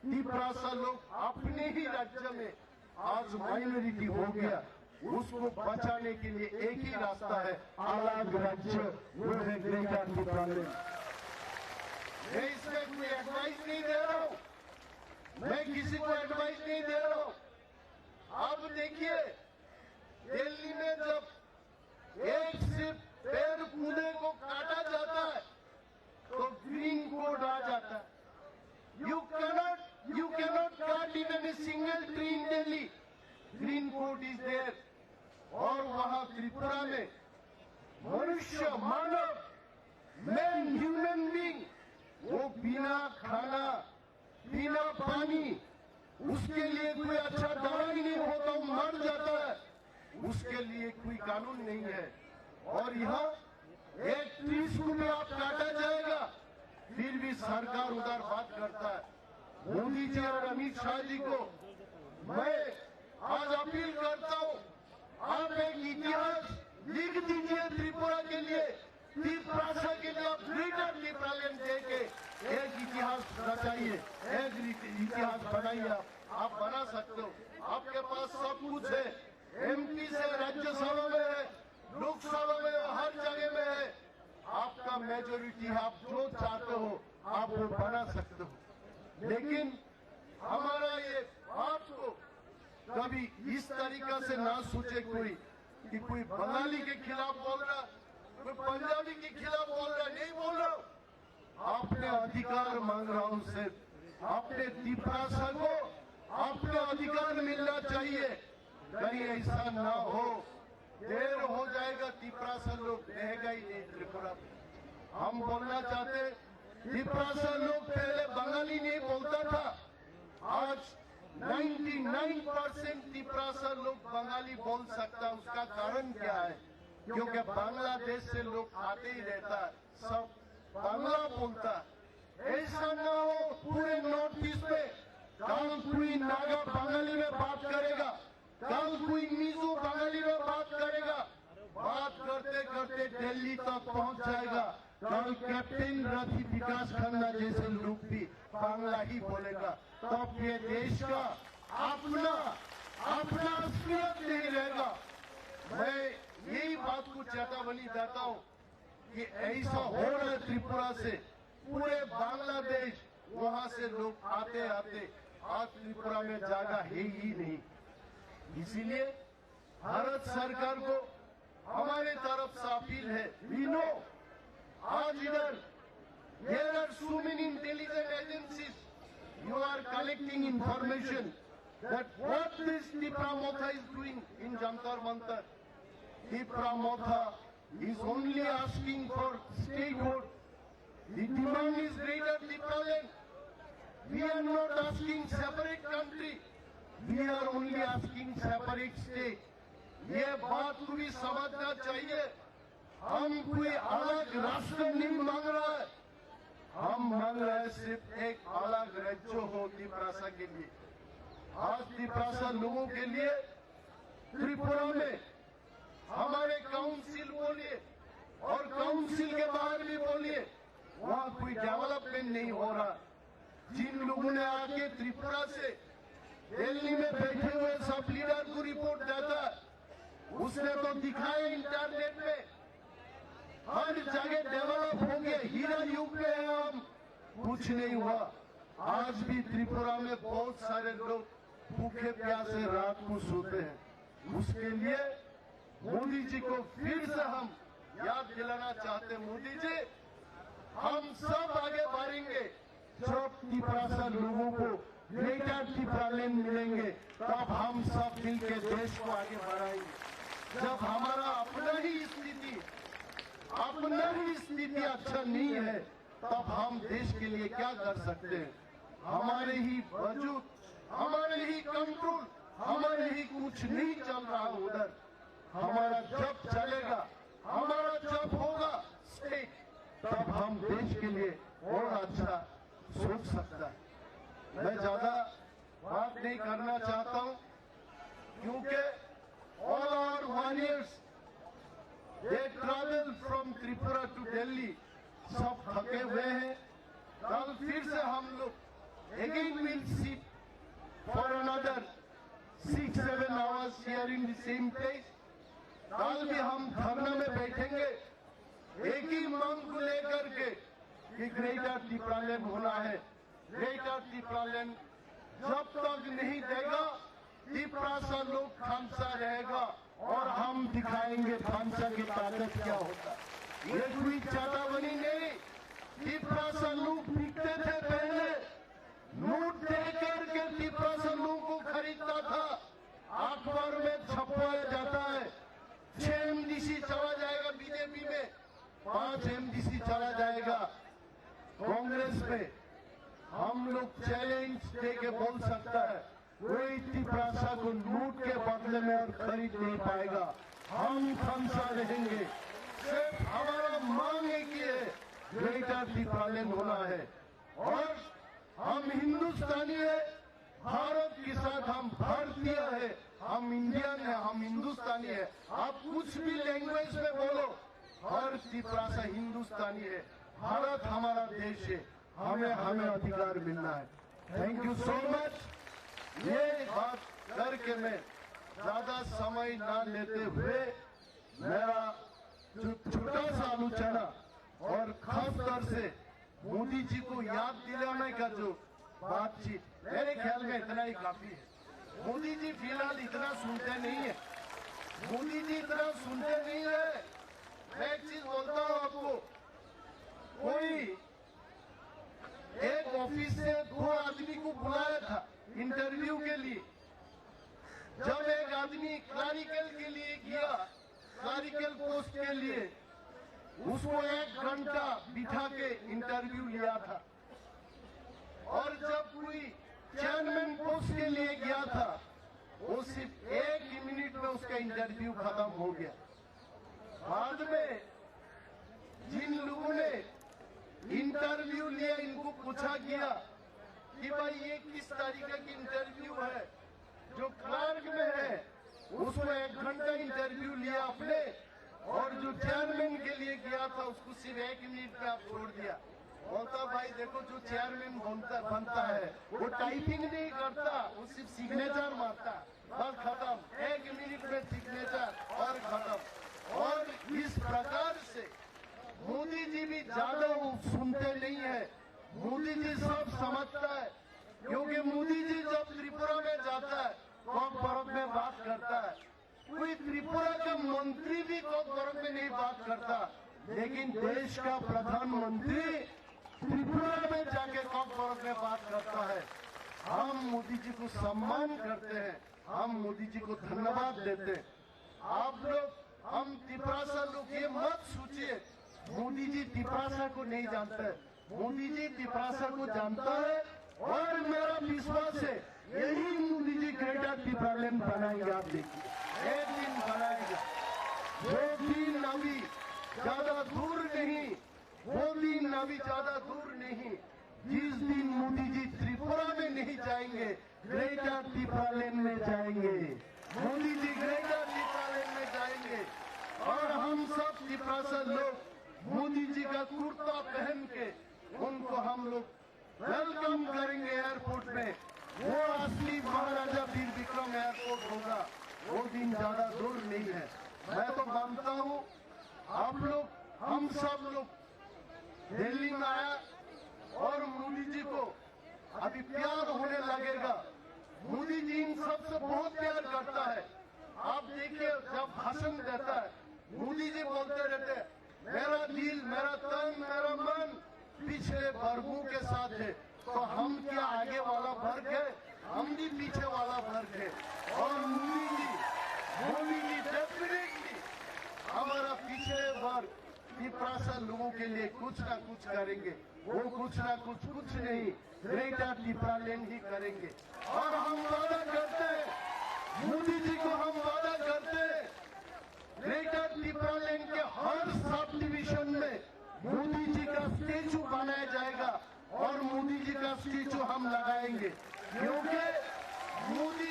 त्रिपुरा लोग अपने ही राज्य में आज माइनॉरिटी हो गया, उसको बचाने के लिए एक ही रास्ता है, अलग राज्य, वो है ग्रेटर त्रिपुरा। मैं इसमें कोई एडवाइस नहीं दे रहा हूं, मैं किसी को एडवाइस नहीं दे रहा हूं। अब देखिए, दिल्ली में जब एक सिर्फ पेड़ पौधे को काटा जाता है तो ग्रीन कोड आ जाता है। You cannot cut even a single tree in Delhi, green code is there. और वहां त्रिपुरा में मनुष्य, मानव, मैन, ह्यूमन बीइंग, वो बिना खाना, बिना पानी, उसके लिए कोई अच्छा दवा ही नहीं होता, वो मर जाता है, उसके लिए कोई कानून नहीं है। और यहाँ एक ट्रीज को भी आप काटा जाएगा, फिर भी सरकार उधर बात करता है। मोदी जी और अमित शाह जी को मैं आज अपील करता हूँ, आप एक इतिहास लिख दीजिए त्रिपुरा के लिए, त्रिपुरा के लिए आप ग्रेटर त्रिपुरालैंड डे के एक इतिहास रचाइए, एक इतिहास बनाइए। आप बना सकते हो, आपके पास सब कुछ है, एमपी से राज्यसभा में है, लोकसभा में, हर जगह में है, आपका मेजोरिटी है, आप जो चाहते हो आप वो बना सकते हो। लेकिन हमारा ये बात को कभी इस तरीका से ना सोचे कोई कि कोई बंगाली के खिलाफ बोल रहा, कोई पंजाबी के खिलाफ बोल रहा, नहीं बोल रहा। आपने अधिकार मांग रहा हूं सिर्फ, अपने त्रिपुरा को अपने अधिकार मिलना चाहिए। कहीं ऐसा ना हो, देर हो जाएगा, त्रिपुरा से लोग रहेगा ही नहीं त्रिपुरा। हम बोलना चाहते, त्रिपुरा से लोग पहले बंगाली नहीं बोलता था, आज 99% त्रिपुरा से लोग बंगाली बोल सकता है। उसका कारण क्या है? क्योंकि बांग्लादेश से लोग आते ही रहता है, सब बांग्ला बोलता है। ऐसा ना हो पूरे नॉर्थ ईस्ट में कल कोई नागा बंगाली में बात करेगा, कल कोई मिजो बंगाली में बात करेगा, बात करते करते दिल्ली तक पहुंच जाएगा। कल कैप्टन रथी विकास खन्ना जैसे लोग भी बांग्ला ही बोलेगा, तब ये देश का अपना अस्तित्व नहीं रहेगा। मैं यही बात को चेतावनी देता हूं कि ऐसा हो रहा है त्रिपुरा से, पूरे बांग्लादेश वहां से लोग आते आते आज त्रिपुरा में जगह है ही नहीं। इसीलिए भारत सरकार को हमारे तरफ से अपील है, वी नो आज इधर there are so many intelligence agencies, you are collecting information that what this Tripura Motha is doing in Jantar Mantar. Tripura Motha is only asking for statehood. The demand is greater Tripuraland. We are not asking separate country. We are only asking separate state. ये बात को भी समझना चाहिए। हम कोई अलग राष्ट्र नहीं मांग रहा है, हम मांग रहे हैं सिर्फ एक अलग राज्य हो त्रिपुरा के लिए। आज त्रिपुरा लोगों के लिए त्रिपुरा में हमारे काउंसिल बोलिए और काउंसिल के बाहर भी बोलिए, वहां कोई डेवलपमेंट नहीं हो रहा। जिन लोगों ने आके त्रिपुरा से दिल्ली में बैठे हुए सब लीडर को रिपोर्ट देता है, उसने तो दिखाया इंटरनेट में हर जगह डेवलप हो गया, हीरा युग में है हम, कुछ नहीं हुआ। आज भी त्रिपुरा में बहुत सारे लोग भूखे प्यासे रात को सोते हैं। उसके लिए मोदी जी को फिर से हम याद दिलाना चाहते हैं, मोदी जी हम सब आगे बढ़ेंगे जब त्रिपुरा लोगों को ग्रेटर त्रिपुरालैंड मिलेंगे, तब हम सब मिलकर देश को आगे बढ़ाएंगे। जब हमारा अपना ही स्थिति अच्छा नहीं है, तब हम देश के लिए क्या कर सकते हैं? हमारे ही वजूद, हमारे ही कंट्रोल, हमारे ही कुछ नहीं चल रहा उधर। हमारा जब चलेगा, हमारा जब होगा स्टेट, तब हम देश के लिए और अच्छा सोच सकता है। मैं ज्यादा बात नहीं करना चाहता हूं, क्योंकि all our warriors they travel from Tripura to Delhi, सब थके हुए हैं। कल फिर से हम लोग again will seat for another 6-7 hours here in the same place. कल भी हम धरना में बैठेंगे एक ही मांग को लेकर के कि ग्रेटर त्रिपुरालैंड होना है। ग्रेटर त्रिपुरालैंड जब तक नहीं देगा, त्रिपुरा सा लोग खामसा रहेगा और हम दिखाएंगे खामसा की ताकत क्या होता है। ये कोई चेतावनी नहीं, त्रिपुरा सा लोग बिकते थे पहले, नोट दे करके त्रिपुरा सा लोगों को खरीदता था। अखबार में छपवाया जाता है 6 MDC चला जाएगा बीजेपी में, 5 MDC चला जाएगा कांग्रेस में। हम लोग चैलेंज दे के बोल सकता है, कोई त्रिपुरा को नोट के बदले में और खरीद नहीं पाएगा। हम खामसा रहेंगे। सिर्फ हमारा मांग एक ही है, ग्रेटर त्रिपुरालैंड होना है। और हम हिंदुस्तानी है, भारत के साथ हम भारतीय है, हम इंडियन है, हम हिंदुस्तानी है। आप कुछ भी लैंग्वेज में बोलो, हर त्रिपुरा से हिंदुस्तानी है। भारत हमारा देश है, हमें अधिकार मिलना है। Thank you so much. ये बात करके मैं ज्यादा समय ना लेते हुए मेरा जो छोटा सा आलोचना और खास तौर से मोदी जी को याद दिलाने का जो बातचीत, मेरे ख्याल में इतना ही काफी है। मोदी जी फिलहाल इतना सुनते नहीं है, मोदी जी इतना सुनते नहीं है। मैं एक चीज बोलता हूँ आपको, कोई एक ऑफिस से 2 आदमी को बुलाया था इंटरव्यू के लिए। जब एक आदमी क्लरिकल के लिए गया, क्लरिकल पोस्ट के लिए, उसको 1 घंटा बिठा के इंटरव्यू लिया था। और जब कोई चेयरमैन पोस्ट के लिए गया था, वो सिर्फ 1 मिनट में उसका इंटरव्यू खत्म हो गया। बाद में जिन लोगों ने इंटरव्यू लिया, इनको पूछा गया कि भाई ये किस तरीके की इंटरव्यू है। जो क्लर्क में है उसको 1 घंटा इंटरव्यू लिया आपने, और जो चेयरमैन के लिए गया था उसको सिर्फ 1 मिनट में आप छोड़ दिया। बोलता भाई देखो, जो चेयरमैन बनता है वो टाइपिंग नहीं करता, वो सिर्फ सिग्नेचर मारता, बस खत्म। 1 मिनट में सिग्नेचर और खत्म। और इस प्रकार से मोदी जी भी ज्यादा सुनते नहीं है। मोदी जी सब समझता है, क्योंकि मोदी जी जब त्रिपुरा में जाता है कॉक बरफ में बात करता है। कोई त्रिपुरा का मंत्री भी कॉक बरफ में नहीं बात करता, लेकिन देश का प्रधानमंत्री त्रिपुरा में जाके कॉक बरफ में बात करता है। हम मोदी जी को सम्मान करते हैं, हम मोदी जी को धन्यवाद देते हैं। आप लोग, हम त्रिपुरा लोग ये मत सोचिए मोदी जी त्रिपुरा को नहीं जानते। मोदी जी त्रिपुरा को जानता है, और मेरा विश्वास है यही मोदी जी ग्रेटर त्रिपुरालैंड बनाएंगे। आप देखिए, एक दिन बनाएंगे। वो दिन अभी ज्यादा दूर नहीं, वो दिन अभी ज्यादा दूर नहीं। जिस दिन मोदी जी त्रिपुरा में नहीं जाएंगे, ग्रेटर त्रिपुरालैंड में जाएंगे। मोदी जी ग्रेटर त्रिपुरालैंड में जाएंगे, और हम सब त्रिपुरा लोग मोदी जी का कुर्ता पहन के उनको हम लोग वेलकम करेंगे एयरपोर्ट में। वो असली महाराजा वीर विक्रम एयरपोर्ट होगा। वो दिन ज्यादा दूर नहीं है। मैं तो मानता हूँ आप लोग, हम सब लोग दिल्ली में आया और मोदी जी को अभी प्यार होने लगेगा। मोदी जी इन सबसे बहुत प्यार करता है। आप देखिए जब भाषण देता है मोदी जी बोलते रहते हैं, मेरा दिल, मेरा तन, मेरा मन पिछड़े वर्गों के साथ है। तो हम क्या आगे वाला वर्ग है? हम भी पीछे वाला वर्ग है। और मोदी जी डेफिनेटली हमारा पिछड़े वर्ग त्रिपुरा लोगों के लिए कुछ ना कुछ करेंगे। वो कुछ ना कुछ नहीं, ग्रेटर त्रिपुरा लैंड ही करेंगे। और हम वादा करते हैं, मोदी जी को हम वादा करते हैं, ग्रेटर त्रिपुरा लैंड के हर सब डिवीजन में मोदी जी का स्टेचू बनाया जाएगा और मोदी जी का स्टेचू हम लगाएंगे, क्योंकि मोदी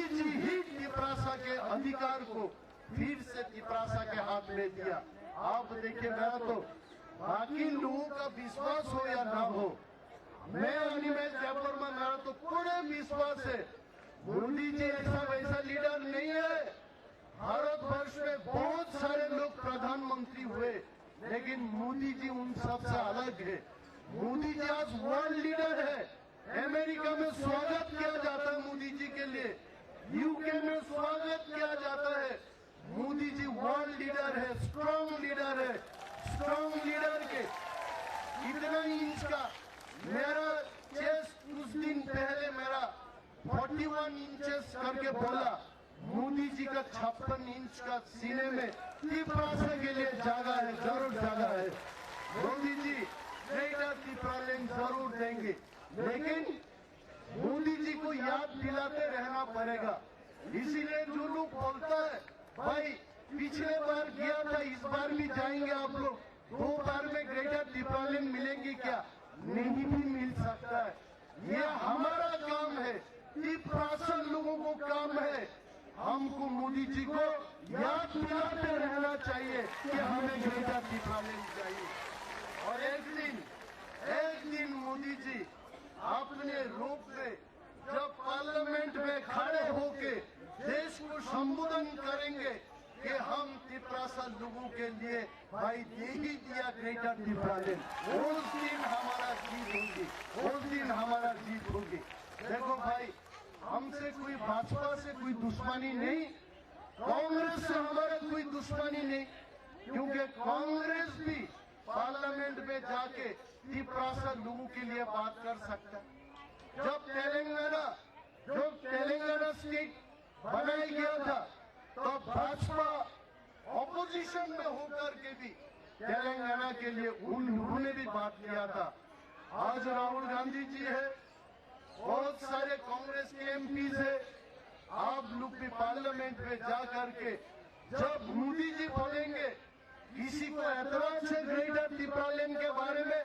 जी ही त्रिपुरा के अधिकार को फिर से त्रिपुरा के हाथ में दिया। आप देखिए, मेरा तो बाकी लोगों का विश्वास हो या ना हो, मैं अनिमेश जयपुर में मेरा तो पूरे विश्वास है मोदी जी ऐसा वैसा लीडर नहीं है। भारतवर्ष में बहुत सारे लोग प्रधानमंत्री हुए, लेकिन मोदी जी उन सबसे अलग है। मोदी जी आज वर्ल्ड लीडर है। अमेरिका में स्वागत किया जाता है मोदी जी के लिए, यूके में स्वागत किया जाता है। मोदी जी वर्ल्ड लीडर है, स्ट्रांग लीडर है। स्ट्रांग लीडर के इतना इंच का मेरा चेस्ट कुछ दिन पहले मेरा 41 इंचेस करके बोला। मोदी जी का 56 इंच का सीने में त्रिपुरा के लिए जगह है, जरूर जगह है। मोदी जी ग्रेटर त्रिपुरा लैंड जरूर देंगे, लेकिन मोदी जी को याद दिलाते रहना पड़ेगा। इसीलिए जो लोग बोलता है भाई पिछले बार गया था, इस बार भी जाएंगे आप लोग, 2 बार में ग्रेटर त्रिपुरा लैंड मिलेंगे क्या? नहीं भी मिल सकता है। ये हमारा काम है, त्रिपुरा लोगों को काम है। हमको मोदी जी को याद दिलाते रहना चाहिए कि हमें ग्रेटर त्रिपुरा लैंड चाहिए। और एक दिन मोदी जी अपने रूप में जब पार्लियामेंट में खड़े होके देश को संबोधन करेंगे कि हम त्रिपुरा लोगों के लिए भाई दे ही दिया ग्रेटर त्रिपुरा लैंड, उस दिन हमारा जीत होगी, उस दिन हमारा जीत होगी। देखो भाई, हमसे कोई भाजपा से कोई दुश्मनी नहीं, कांग्रेस से हमारा कोई दुश्मनी नहीं, क्योंकि कांग्रेस भी पार्लियामेंट में जाके त्रिपुरा लोगों के लिए बात कर सकता है। जब तेलंगाना स्टेट बनाया गया था तो भाजपा ऑपोजिशन में होकर के भी तेलंगाना के लिए उन्होंने भी बात किया था। आज राहुल गांधी जी है, बहुत सारे कांग्रेस के एमपीज है, आप लोग भी पार्लियामेंट में जा करके जब मोदी जी बोलेंगे किसी को ऐतराज है ग्रेटर त्रिपुरा लैंड के बारे में,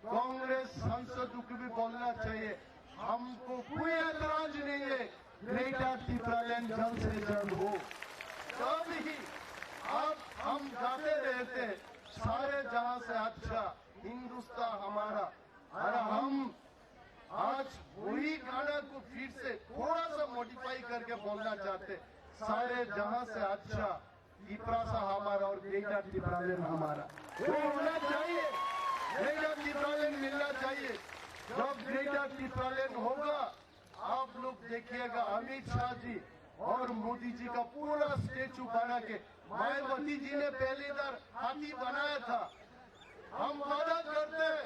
कांग्रेस सांसद को भी बोलना चाहिए हमको कोई ऐतराज नहीं है, ग्रेटर त्रिपुरा लैंड जल्द से जल्द हो। तब ही अब हम गाते रहते सारे जहां से अच्छा हिंदुस्तान हमारा, और हम आज वही गाना को फिर से थोड़ा सा मॉडिफाई करके बोलना चाहते, सारे जहां से अच्छा त्रिपुरा हमारा और ग्रेटर त्रिपुरा लैंड हमारा। वो होना चाहिए, ग्रेटर त्रिपुरा लैंड मिलना चाहिए। जब ग्रेटर त्रिपुरा लैंड होगा, आप लोग देखिएगा अमित शाह जी और मोदी जी का पूरा स्टेचू बना के, मायावती जी ने पहली बार हाथी बनाया था। हम वादा करते हैं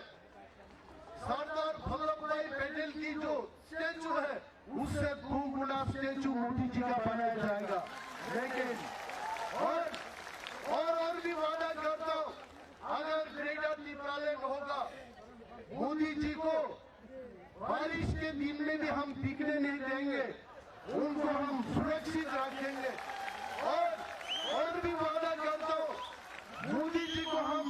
सरदार वल्लभ भाई पटेल की जो स्टेचू है उससे 2 गुना स्टेचू मोदी जी का बनाया जाएगा। लेकिन और भी वादा करता हूँ, अगर ग्रेटर त्रिपुरा लैंड होगा, मोदी जी को बारिश के दिन में भी हम टिकने नहीं देंगे, उनको हम सुरक्षित रखेंगे। और भी वादा करता हूँ, मोदी जी को हम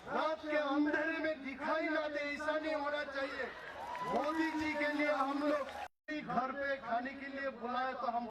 रात के अंधेरे में दिखाई ना दे, ऐसा नहीं होना चाहिए। मोदी जी के लिए हम लोग घर पे खाने के लिए बुलाए तो हम